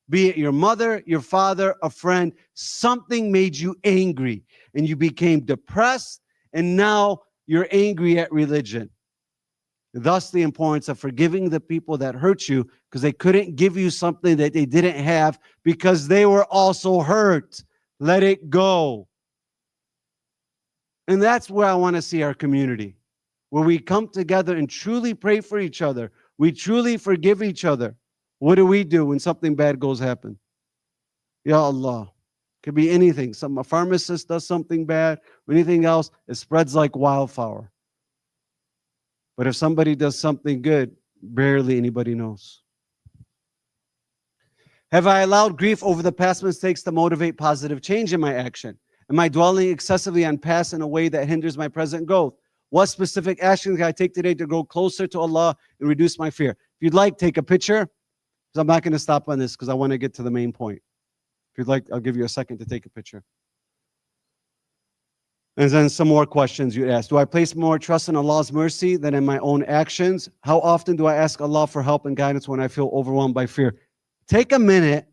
Be it your mother, your father, a friend, something made you angry and you became depressed, and now you're angry at religion. Thus, the importance of forgiving the people that hurt you, because they couldn't give you something that they didn't have because they were also hurt. Let it go. And that's where I want to see our community, where we come together and truly pray for each other. We truly forgive each other. What do we do when something bad happen? Ya Allah. Could be anything. A pharmacist does something bad or anything else, it spreads like wildfire. But if somebody does something good, barely anybody knows. Have I allowed grief over the past mistakes to motivate positive change in my action? Am I dwelling excessively on past in a way that hinders my present growth? What specific actions can I take today to grow closer to Allah and reduce my fear? If you'd like, take a picture, because I'm not going to stop on this because I want to get to the main point. If you'd like, I'll give you a second to take a picture. And then some more questions you asked. Do I place more trust in Allah's mercy than in my own actions? How often do I ask Allah for help and guidance when I feel overwhelmed by fear? Take a minute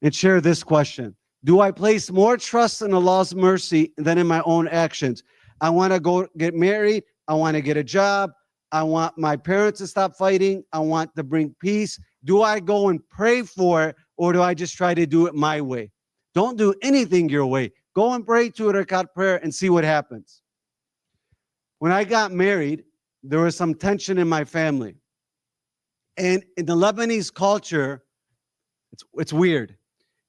and share this question. Do I place more trust in Allah's mercy than in my own actions? I want to go get married. I want to get a job. I want my parents to stop fighting. I want to bring peace. Do I go and pray for it, or do I just try to do it my way? Don't do anything your way. Go and pray 2 rakat prayer and see what happens. When I got married, there was some tension in my family. And in the Lebanese culture, it's weird.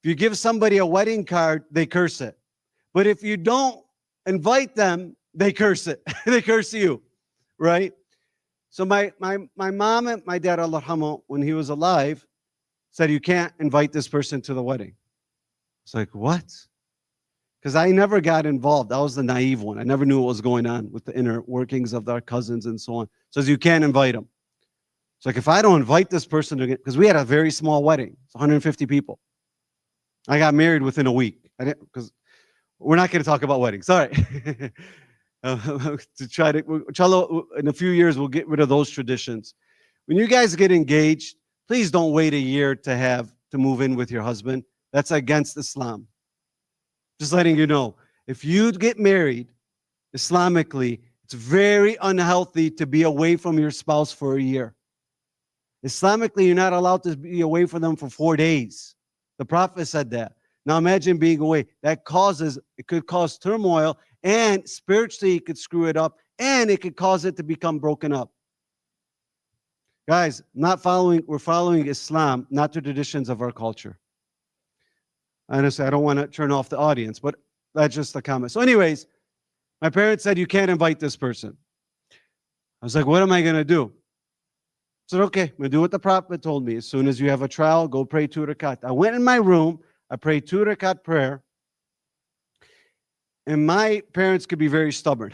If you give somebody a wedding card, they curse it. But if you don't invite them, they curse it. They curse you, right? So my mom and my dad, Allah yarhamu, when he was alive, said, you can't invite this person to the wedding. It's like, what? Because I never got involved. I was the naive one. I never knew what was going on with the inner workings of our cousins and so on. Says you can't invite them. It's like, if I don't invite this person, because we had a very small wedding, it's 150 people. I got married within a week. Because we're not going to talk about weddings. Sorry. To try to, inshallah, in a few years, we'll get rid of those traditions. When you guys get engaged, please don't wait a year to move in with your husband. That's against Islam. Just letting you know, if you get married Islamically, it's very unhealthy to be away from your spouse for a year. Islamically, you're not allowed to be away from them for 4 days. The Prophet said that. Now imagine being away. It could cause turmoil, and spiritually it could screw it up, and it could cause it to become broken up. Guys, we're following Islam, not the traditions of our culture. Honestly, I don't want to turn off the audience, but that's just a comment. So anyways, my parents said, you can't invite this person. I was like, what am I going to do? I said, okay, I'm going to do what the Prophet told me. As soon as you have a trial, go pray 2 rakat. I went in my room. I prayed 2 rakat prayer. And my parents could be very stubborn.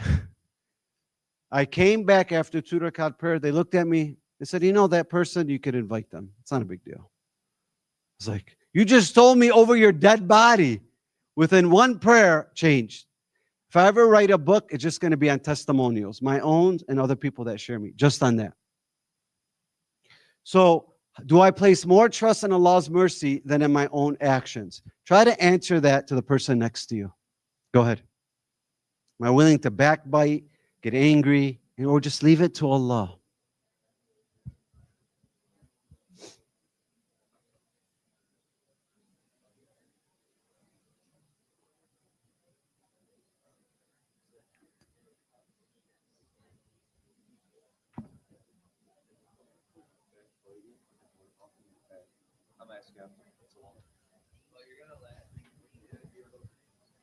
I came back after 2 rakat prayer. They looked at me. They said, you know, that person, you could invite them. It's not a big deal. I was like, you just told me over your dead body. Within one prayer, changed. If I ever write a book, it's just going to be on testimonials, my own and other people that share me, just on that. So, do I place more trust in Allah's mercy than in my own actions? Try to answer that to the person next to you. Go ahead. Am I willing to backbite, get angry, or just leave it to Allah?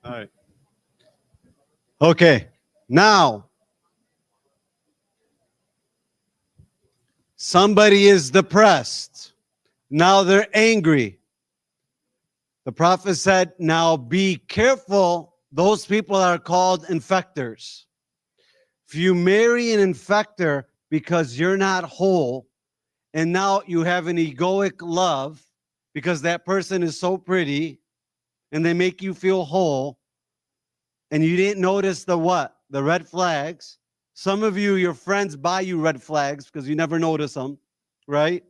All right. Okay. Now, somebody is depressed. Now they're angry. The Prophet said, now be careful. Those people are called infectors. If you marry an infector because you're not whole, and now you have an egoic love because that person is so pretty and they make you feel whole, and you didn't notice the what? The red flags. Some of you, your friends buy you red flags because you never notice them, right?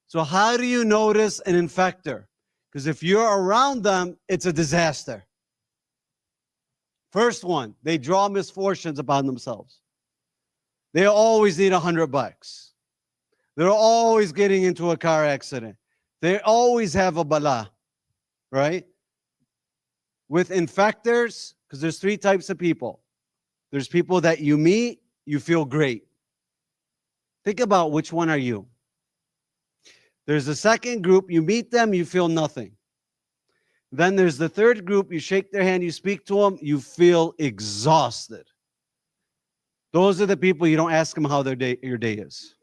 So how do you notice an infector? Because if you're around them, it's a disaster. First one, they draw misfortunes upon themselves. They always need $100. They're always getting into a car accident. They always have a bala, right? With infectors, because there's three types of people. There's people that you meet, you feel great. Think about which one are you. There's the second group, you meet them, you feel nothing. Then there's the third group, you shake their hand, you speak to them, you feel exhausted. Those are the people you don't ask them how your day is.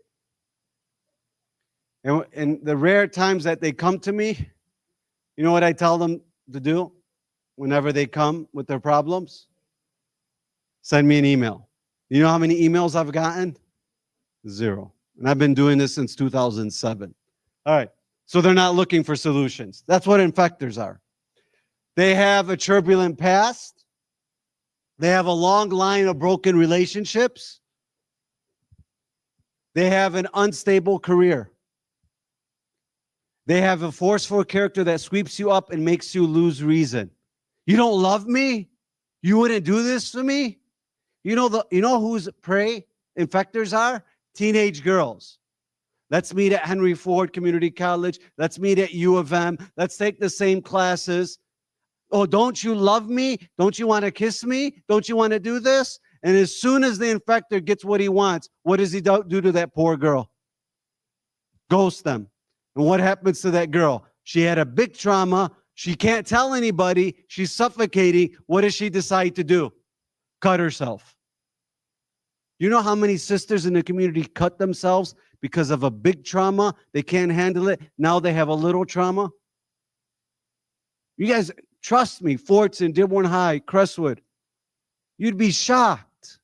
And the rare times that they come to me, you know what I tell them to do whenever they come with their problems? Send me an email. You know how many emails I've gotten? 0. And I've been doing this since 2007. All right. So they're not looking for solutions. That's what infectors are. They have a turbulent past. They have a long line of broken relationships. They have an unstable career. They have a forceful character that sweeps you up and makes you lose reason. You don't love me? You wouldn't do this to me? You know whose prey infectors are? Teenage girls. Let's meet at Henry Ford Community College. Let's meet at U of M. Let's take the same classes. Oh, don't you love me? Don't you want to kiss me? Don't you want to do this? And as soon as the infector gets what he wants, what does he do to that poor girl? Ghost them. And what happens to that girl? She had a big trauma. She can't tell anybody. She's suffocating. What does she decide to do? Cut herself. You know how many sisters in the community cut themselves because of a big trauma? They can't handle it. Now they have a little trauma. You guys, trust me, Fortson, Dearborn High, Crestwood, you'd be shocked.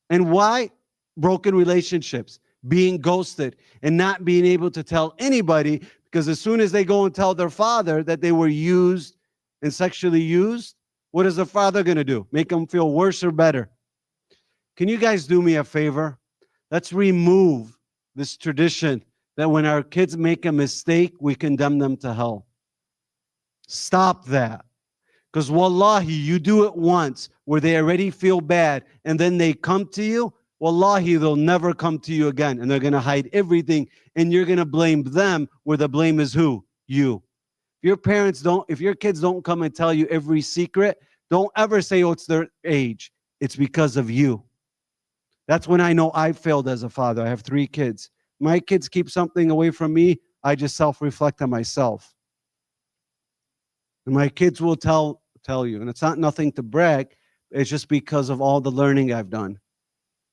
And why? Broken relationships, being ghosted, and not being able to tell anybody, because as soon as they go and tell their father that they were used and sexually used, what is the father going to do? Make them feel worse or better? Can you guys do me a favor? Let's remove this tradition that when our kids make a mistake, we condemn them to hell. Stop that. Because wallahi, you do it once where they already feel bad and then they come to you, wallahi, they'll never come to you again. And they're going to hide everything and you're going to blame them where the blame is who? You. If your kids don't come and tell you every secret, don't ever say, oh, it's their age. It's because of you. That's when I know I failed as a father. I have 3 kids. My kids keep something away from me. I just self-reflect on myself. And my kids will tell you. And it's not nothing to brag. It's just because of all the learning I've done.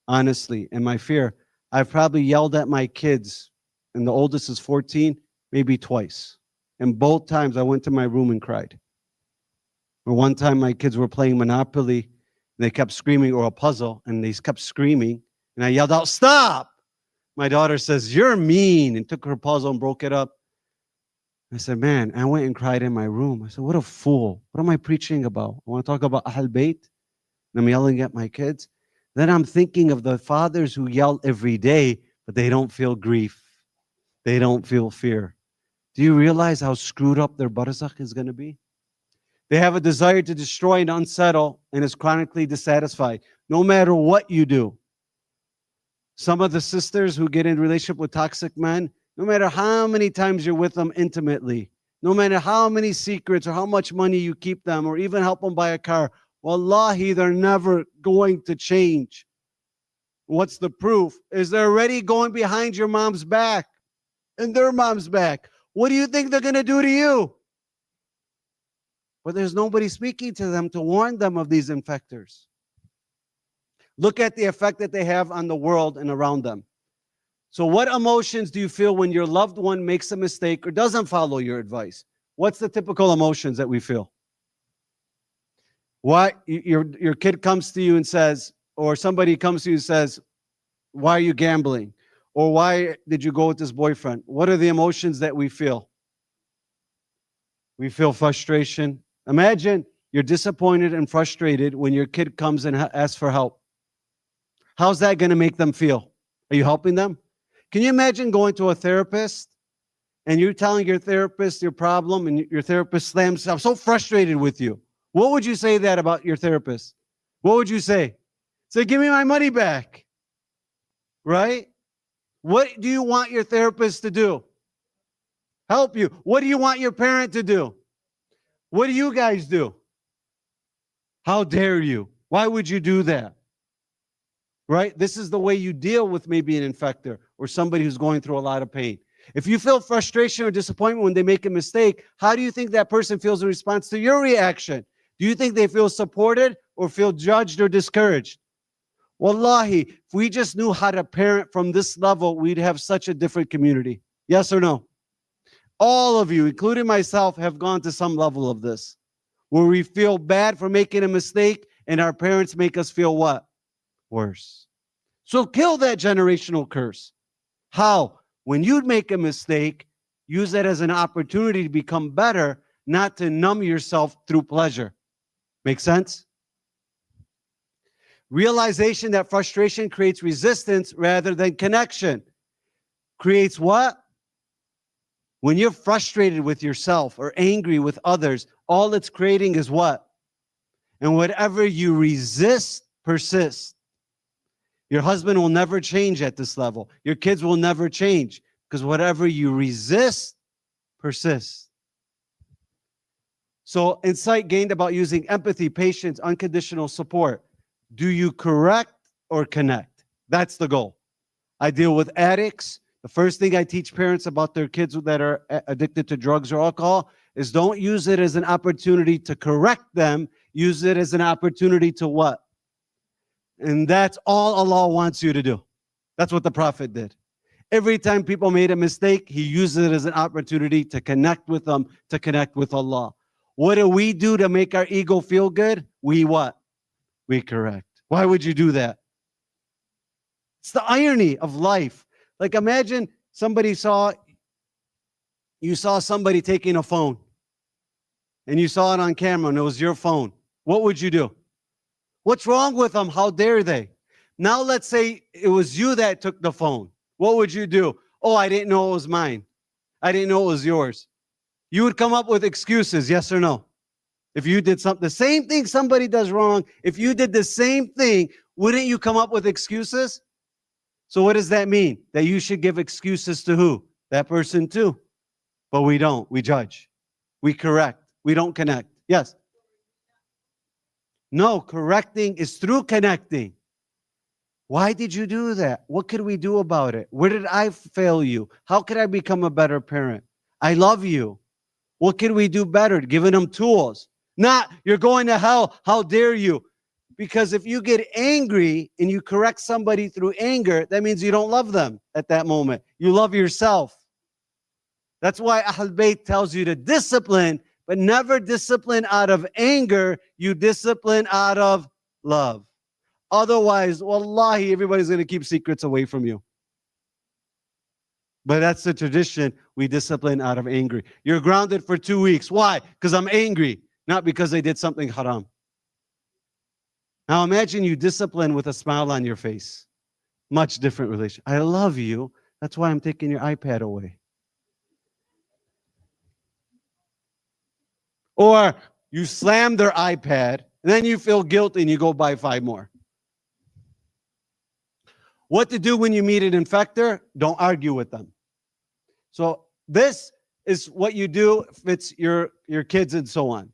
Honestly, and my fear. I've probably yelled at my kids, and the oldest is 14, maybe twice. And both times I went to my room and cried. Or one time my kids were playing Monopoly, and they kept screaming, or a puzzle, and they kept screaming. And I yelled out, stop! My daughter says, you're mean, and took her puzzle and broke it up. I said, man, I went and cried in my room. I said, what a fool. What am I preaching about? I want to talk about Ahl Bayt? And I'm yelling at my kids. Then I'm thinking of the fathers who yell every day, but they don't feel grief. They don't feel fear. Do you realize how screwed up their barzakh is going to be? They have a desire to destroy and unsettle and is chronically dissatisfied, no matter what you do. Some of the sisters who get in relationship with toxic men, no matter how many times you're with them intimately, no matter how many secrets or how much money you keep them or even help them buy a car, wallahi, they're never going to change. What's the proof? Is they're already going behind your mom's back and their mom's back. What do you think they're going to do to you? But there's nobody speaking to them to warn them of these infectors. Look at the effect that they have on the world and around them. So what emotions do you feel when your loved one makes a mistake or doesn't follow your advice? What's the typical emotions that we feel? Why your kid comes to you and says, or somebody comes to you and says, why are you gambling? Or why did you go with this boyfriend? What are the emotions that we feel? We feel frustration. Imagine you're disappointed and frustrated when your kid comes and asks for help. How's that going to make them feel? Are you helping them? Can you imagine going to a therapist and you're telling your therapist your problem and your therapist slams, I'm so frustrated with you. What would you say that about your therapist? What would you say? Say, give me my money back. Right? What do you want your therapist to do? Help you. What do you want your parent to do? What do you guys do? How dare you? Why would you do that? Right? This is the way you deal with maybe an infector or somebody who's going through a lot of pain. If you feel frustration or disappointment when they make a mistake, how do you think that person feels in response to your reaction? Do you think they feel supported or feel judged or discouraged? Wallahi, if we just knew how to parent from this level, we'd have such a different community. Yes or no? All of you, including myself, have gone to some level of this, where we feel bad for making a mistake and our parents make us feel what? Worse. So kill that generational curse. How? When you make a mistake, use that as an opportunity to become better, not to numb yourself through pleasure. Make sense? Realization that frustration creates resistance rather than connection. Creates what? When you're frustrated with yourself or angry with others, all it's creating is what? And whatever you resist persists. Your husband will never change at this level. Your kids will never change because whatever you resist persists. So insight gained about using empathy, patience, unconditional support. Do you correct or connect? That's the goal. I deal with addicts. The first thing I teach parents about their kids that are addicted to drugs or alcohol is don't use it as an opportunity to correct them. Use it as an opportunity to what? And that's all Allah wants you to do. That's what the Prophet did. Every time people made a mistake, he used it as an opportunity to connect with them, to connect with Allah. What do we do to make our ego feel good? We what? We correct. Why would you do that? It's the irony of life. Like imagine you saw somebody taking a phone and you saw it on camera and it was your phone. What would you do? What's wrong with them? How dare they? Now let's say it was you that took the phone. What would you do? Oh, I didn't know it was mine. I didn't know it was yours. You would come up with excuses, yes or no? If you did something, the same thing somebody does wrong, if you did the same thing, wouldn't you come up with excuses? So what does that mean? That you should give excuses to who? That person too. But we don't. We judge. We correct. We don't connect. Yes? No, correcting is through connecting. Why did you do that? What could we do about it? Where did I fail you? How could I become a better parent? I love you. What can we do better? Giving them tools. Not, you're going to hell. How dare you? Because if you get angry and you correct somebody through anger, that means you don't love them at that moment. You love yourself. That's why Ahl Bayt tells you to discipline, but never discipline out of anger. You discipline out of love. Otherwise, wallahi, everybody's going to keep secrets away from you. But that's the tradition. We discipline out of anger. You're grounded for 2 weeks. Why? Because I'm angry, not because I did something haram. Now imagine you discipline with a smile on your face. Much different relation. I love you. That's why I'm taking your iPad away. Or you slam their iPad, and then you feel guilty and you go buy 5 more. What to do when you meet an infector? Don't argue with them. So this is what you do if it's your kids and so on.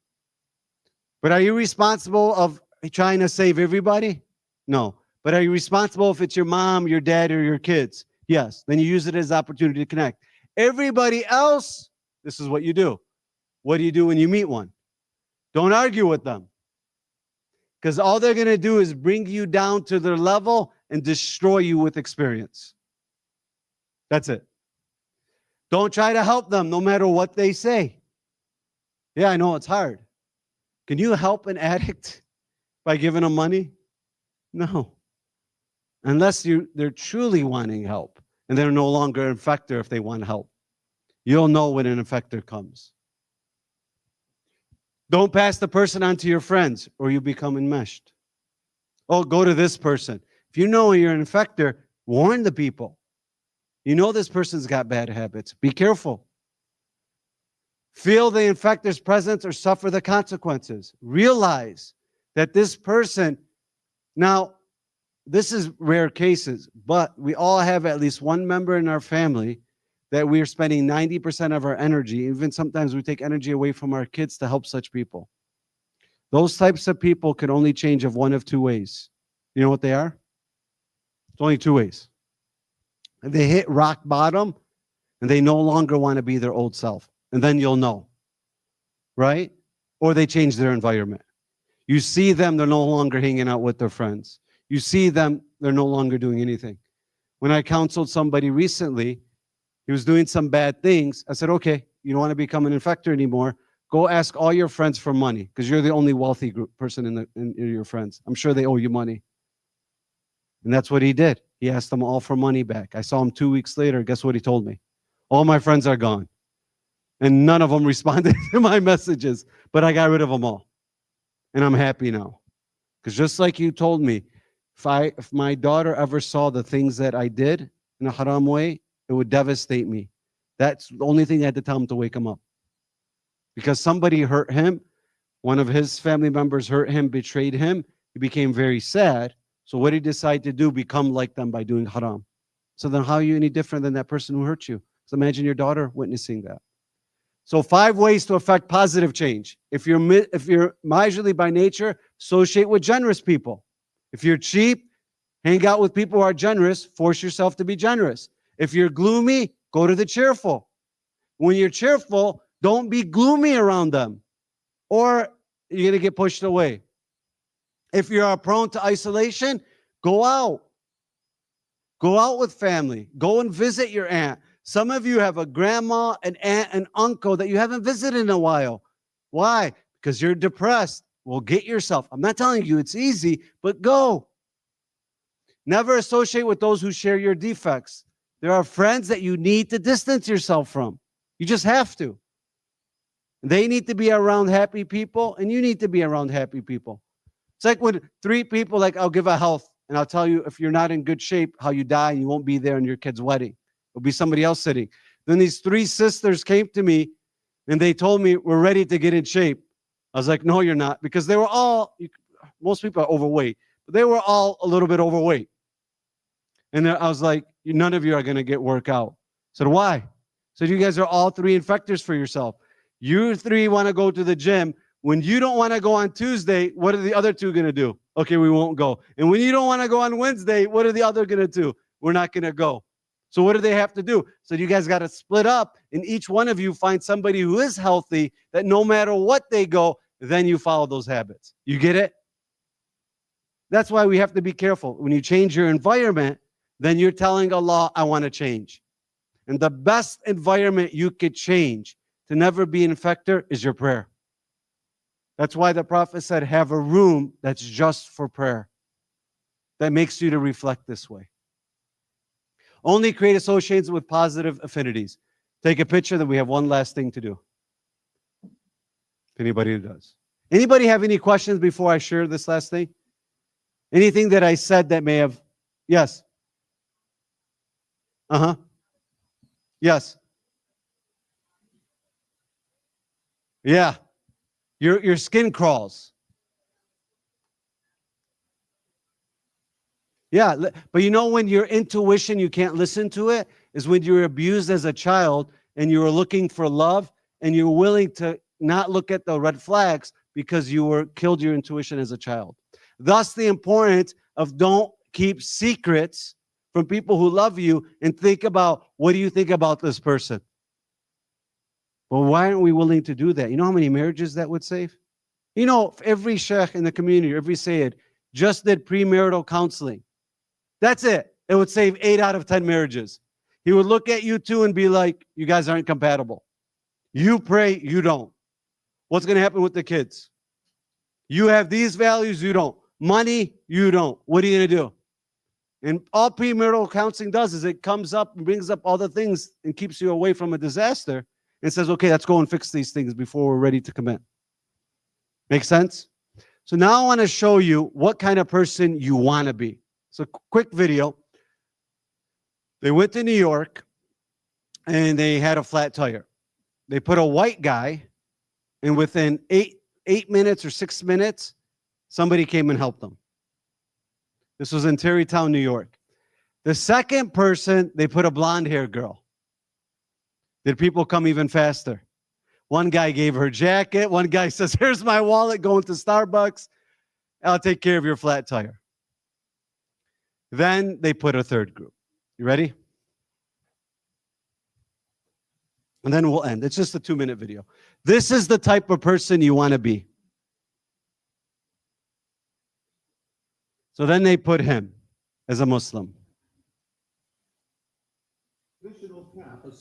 But are you responsible of trying to save everybody? No. But are you responsible if it's your mom, your dad, or your kids? Yes. Then you use it as an opportunity to connect. Everybody else, this is what you do. What do you do when you meet one? Don't argue with them. Because all they're going to do is bring you down to their level and destroy you with experience. That's it. Don't try to help them no matter what they say. Yeah, I know it's hard. Can you help an addict by giving them money? No. Unless they're truly wanting help and they're no longer an infector if they want help. You'll know when an infector comes. Don't pass the person on to your friends or you become enmeshed. Oh, go to this person. If you know you're an infector, warn the people. You know this person's got bad habits. Be careful. Feel the infector's presence or suffer the consequences. Realize that this person, now, this is rare cases, but we all have at least one member in our family that we are spending 90% of our energy. Even sometimes we take energy away from our kids to help such people. Those types of people can only change of one of two ways. You know what they are? It's only two ways. If they hit rock bottom and they no longer want to be their old self, and then you'll know, right? Or they change their environment. You see them, they're no longer hanging out with their friends. You see them, they're no longer doing anything. When I counseled somebody recently, he was doing some bad things. I said, okay, you don't want to become an infector anymore. Go ask all your friends for money because you're the only wealthy person in your friends. I'm sure they owe you money. And that's what he did. He asked them all for money back. I saw him 2 weeks later. Guess what he told me? All my friends are gone. And none of them responded to my messages, but I got rid of them all. And I'm happy now. Because just like you told me, if my daughter ever saw the things that I did in a haram way, it would devastate me. That's the only thing I had to tell him to wake him up. Because somebody hurt him, one of his family members hurt him, betrayed him, he became very sad. So what did he decide to do? Become like them by doing haram. So then how are you any different than that person who hurt you? So imagine your daughter witnessing that. So 5 ways to affect positive change. If you're miserly by nature, associate with generous people. If you're cheap, hang out with people who are generous, force yourself to be generous. If you're gloomy, go to the cheerful. When you're cheerful, don't be gloomy around them, or you're going to get pushed away. If you are prone to isolation, go out. Go out with family. Go and visit your aunt. Some of you have a grandma, an aunt, an uncle that you haven't visited in a while. Why? Because you're depressed. Well, get yourself. I'm not telling you it's easy, but go. Never associate with those who share your defects. There are friends that you need to distance yourself from. You just have to. They need to be around happy people, and you need to be around happy people. It's like when 3 people, like I'll give a health, and I'll tell you if you're not in good shape, how you die, and you won't be there in your kid's wedding. It'll be somebody else sitting. Then these 3 sisters came to me, and they told me, we're ready to get in shape. I was like, no, you're not, because they were all, most people are overweight, but they were all a little bit overweight. And I was like, none of you are going to get work out. I said, why? I said, you guys are all 3 infectors for yourself. You 3 want to go to the gym. When you don't want to go on Tuesday, what are the other 2 going to do? Okay, we won't go. And when you don't want to go on Wednesday, what are the other going to do? We're not going to go. So what do they have to do? So you guys got to split up, and each one of you find somebody who is healthy, that no matter what they go, then you follow those habits. You get it? That's why we have to be careful. When you change your environment, then you're telling Allah, I want to change. And the best environment you could change to never be an infector is your prayer. That's why the Prophet said, have a room that's just for prayer. That makes you to reflect this way. Only create associations with positive affinities. Take a picture, then we have one last thing to do. If anybody does. Anybody have any questions before I share this last thing? Anything that I said that may have, yes. Yes. Yeah. Your skin crawls. Yeah, but you know when your intuition, you can't listen to it, is when you were abused as a child and you were looking for love and you're willing to not look at the red flags because you were killed your intuition as a child. Thus the importance of don't keep secrets from people who love you and think about, what do you think about this person? Well, why aren't we willing to do that? You know how many marriages that would save? You know, if every sheikh in the community, every sayyid just did premarital counseling. That's it. It would save 8 out of 10 marriages. He would look at you two and be like, you guys aren't compatible. You pray, you don't. What's going to happen with the kids? You have these values, you don't. Money, you don't. What are you going to do? And all premarital counseling does is it comes up and brings up all the things and keeps you away from a disaster and says, okay, let's go and fix these things before we're ready to commit. Make sense? So now I want to show you what kind of person you want to be. So quick video. They went to New York and they had a flat tire. They put a white guy, and within eight minutes or 6 minutes, somebody came and helped them. This was in Tarrytown, New York. The second person, they put a blonde-haired girl. Did people come even faster? One guy gave her a jacket. One guy says, here's my wallet, going to Starbucks. I'll take care of your flat tire. Then they put a third group. You ready? And then we'll end. It's just a 2-minute video. This is the type of person you want to be. So then they put him as a Muslim.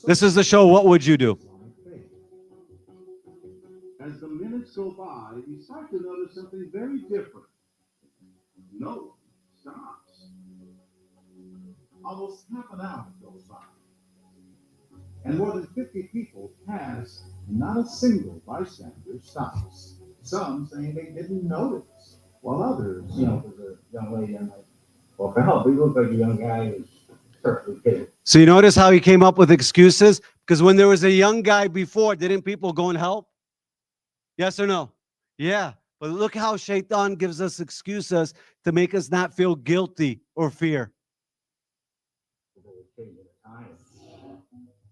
This is the show, What Would You Do? As the minutes go by, you start to notice something very different. No one stops. Almost half an hour goes by, and more than 50 people pass, and not a single bystander stops. Some saying they didn't notice, while others, there's a young lady, I'm like, well, for help, he looked like a young guy who's perfectly capable. So you notice how he came up with excuses? Because when there was a young guy before, didn't people go and help? Yes or no? Yeah. But look how Shaitan gives us excuses to make us not feel guilty or fear.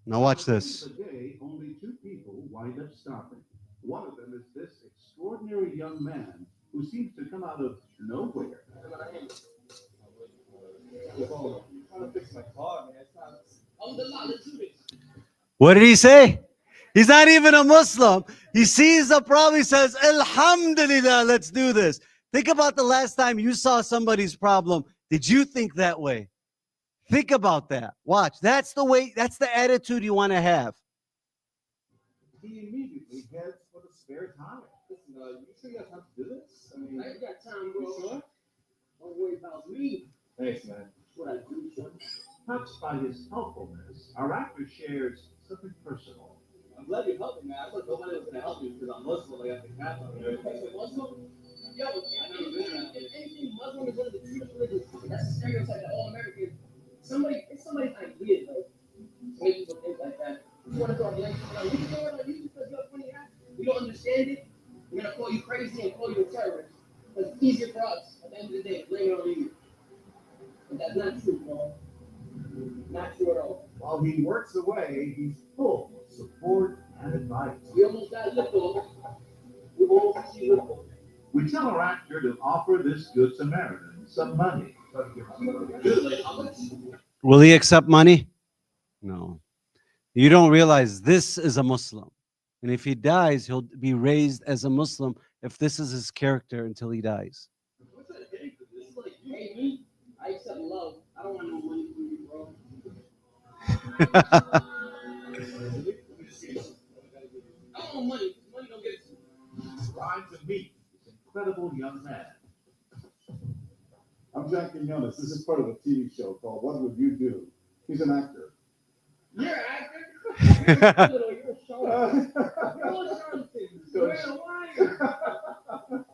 Now watch this. Today, only 2 people wind up stopping. One of them is this extraordinary young man who seems to come out of nowhere. What did he say? He's not even a Muslim. He sees a problem, he says, Alhamdulillah, let's do this. Think about the last time you saw somebody's problem. Did you think that way? Think about that. Watch. That's the way, that's the attitude you want to have. He immediately heads for the spare tire. Listen, you sure you have time to do this? I mean, I ain't got time, bro. Sure? Don't worry about me. Thanks, man. That's what I do, son. Touched by his helpfulness, our actor shares something personal. I'm glad you helped me, man. I thought nobody was going to help you because I'm Muslim. I got the cap on here. Muslim? Yo, if anything, Muslim is one of the truest religions. That's a stereotype that all Americans. It's somebody's idea, like, to make people think like that. You want to go on the internet, we can do it on you because you have funny hat. We don't understand it. We're going to call you crazy and call you a terrorist. Because it's easier for us at the end of the day, blame it on you. But that's not true, bro. Not true at all. While he works away, he's full of support and advice. We almost got lip over. We almost see lip over. We tell our actor to offer this good Samaritan some money. Will he accept money? No. You don't realize this is a Muslim. And if he dies, he'll be raised as a Muslim if this is his character until he dies. This is like, hey, me, I accept love. I don't want no money from you, bro. I don't want money. Money don't get it to me. Try to meet this incredible young man. I'm Jack Quinones. This is part of a TV show called What Would You Do? He's an actor. You're an actor? You're a charlatan. You're a charlatan. You're a liar.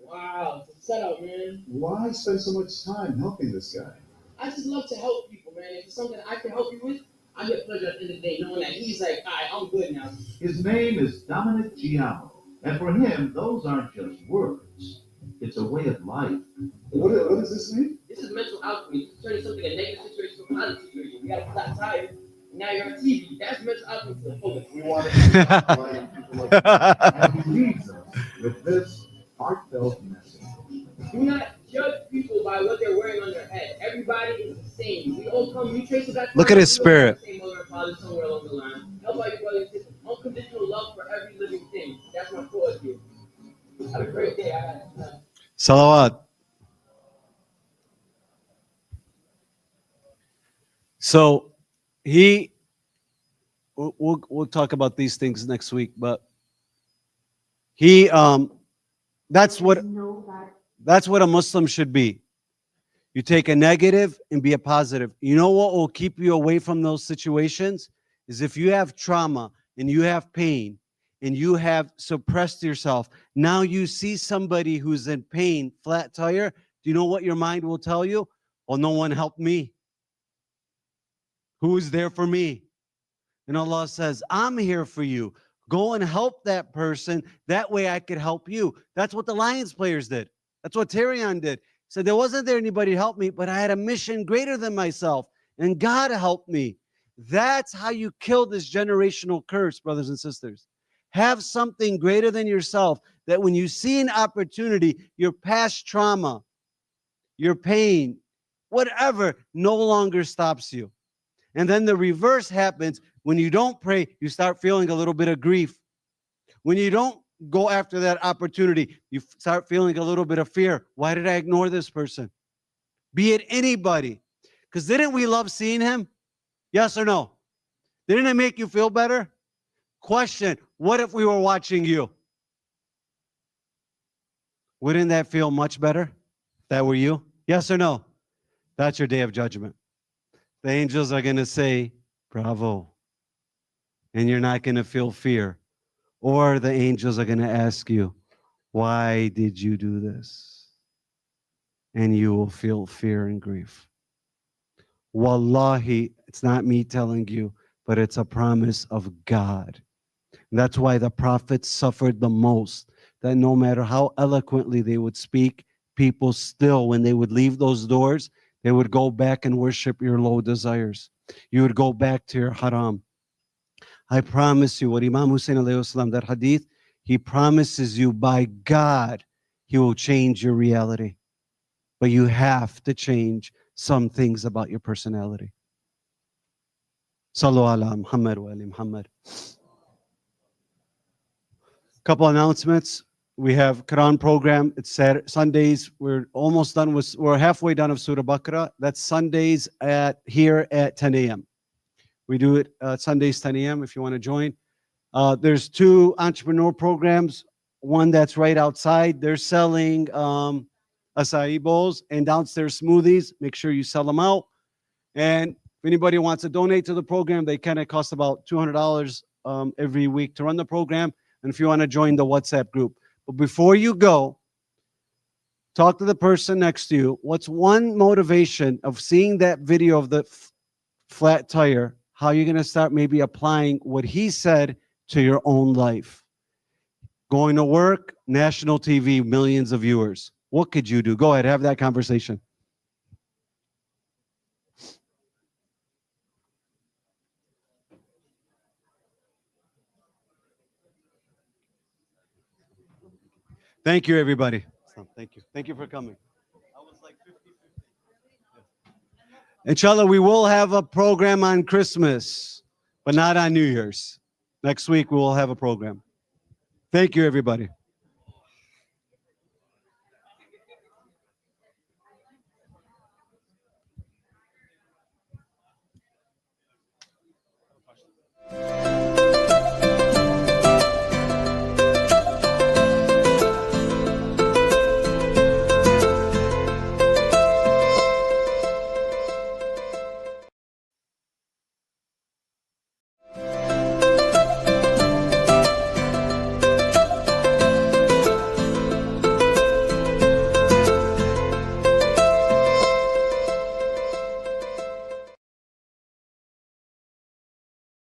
Wow, it's a setup, man. Why spend so much time helping this guy? I just love to help people, man. If it's something I can help you with, I get pleasure at the end of the day knowing that he's like, all right, I'm good now. His name is Dominic Giamo. And for him, those aren't just words. It's a way of life. What does this mean? This is mental alchemy. It's turning something a negative situation to a positive situation. You got a flat tire, and now you're on TV. That's mental alchemy for the public. We want to people like that. And he leaves us with this heartfelt message. Do not judge people by what they're wearing on their head. Everybody is the same. We all come, we trace it back. Look at his spirit. Same mother and father somewhere along the line. Help out your brother and sister. Unconditional love for every living thing. That's my cause here. Have a great day. Salawat. So we'll talk about these things next week, but that's what a Muslim should be. You take a negative and be a positive. You know what will keep you away from those situations is if you have trauma and you have pain and you have suppressed yourself. Now you see somebody who's in pain, flat tire. Do you know what your mind will tell you? Oh, no one helped me. Who is there for me? And Allah says, I'm here for you. Go and help that person. That way I could help you. That's what the Lions players did. That's what Tyrion did. He said, there wasn't there anybody to help me, but I had a mission greater than myself, and God helped me. That's how you kill this generational curse, brothers and sisters. Have something greater than yourself, that when you see an opportunity, your past trauma, your pain, whatever, no longer stops you. And then the reverse happens. When you don't pray, you start feeling a little bit of grief. When you don't go after that opportunity, you start feeling a little bit of fear. Why did I ignore this person? Be it anybody. Because didn't we love seeing him? Yes or no? Didn't it make you feel better? Question, what if we were watching you? Wouldn't that feel much better if that were you? Yes or no? That's your day of judgment. The angels are going to say, bravo. And you're not going to feel fear. Or the angels are going to ask you, why did you do this? And you will feel fear and grief. Wallahi, it's not me telling you, but it's a promise of God. And that's why the prophets suffered the most, that no matter how eloquently they would speak, people still, when they would leave those doors, they would go back and worship your low desires. You would go back to your haram. I promise you, what Imam Hussein alayhi salam, that hadith, he promises you by God, he will change your reality. But you have to change some things about your personality. Sallu ala Muhammad wa ali Muhammad. Couple announcements. We have Quran program. It's Sundays. We're almost done with, we're halfway done of Surah Baqarah. That's Sundays here at 10 a.m. We do it Sundays 10 a.m. if you want to join. There's 2 entrepreneur programs. One that's right outside. They're selling acai bowls and downstairs smoothies. Make sure you sell them out. And if anybody wants to donate to the program, they kind of cost about $200 every week to run the program. And if you want to join the WhatsApp group. But before you go, talk to the person next to you. What's one motivation of seeing that video of the flat tire? How you're going to start maybe applying what he said to your own life? Going to work, national TV, millions of viewers. What could you do? Go ahead, have that conversation. Thank you, everybody. Thank you. Thank you for coming. I was like 50-50. Inshallah, we will have a program on Christmas, but not on New Year's. Next week, we will have a program. Thank you, everybody.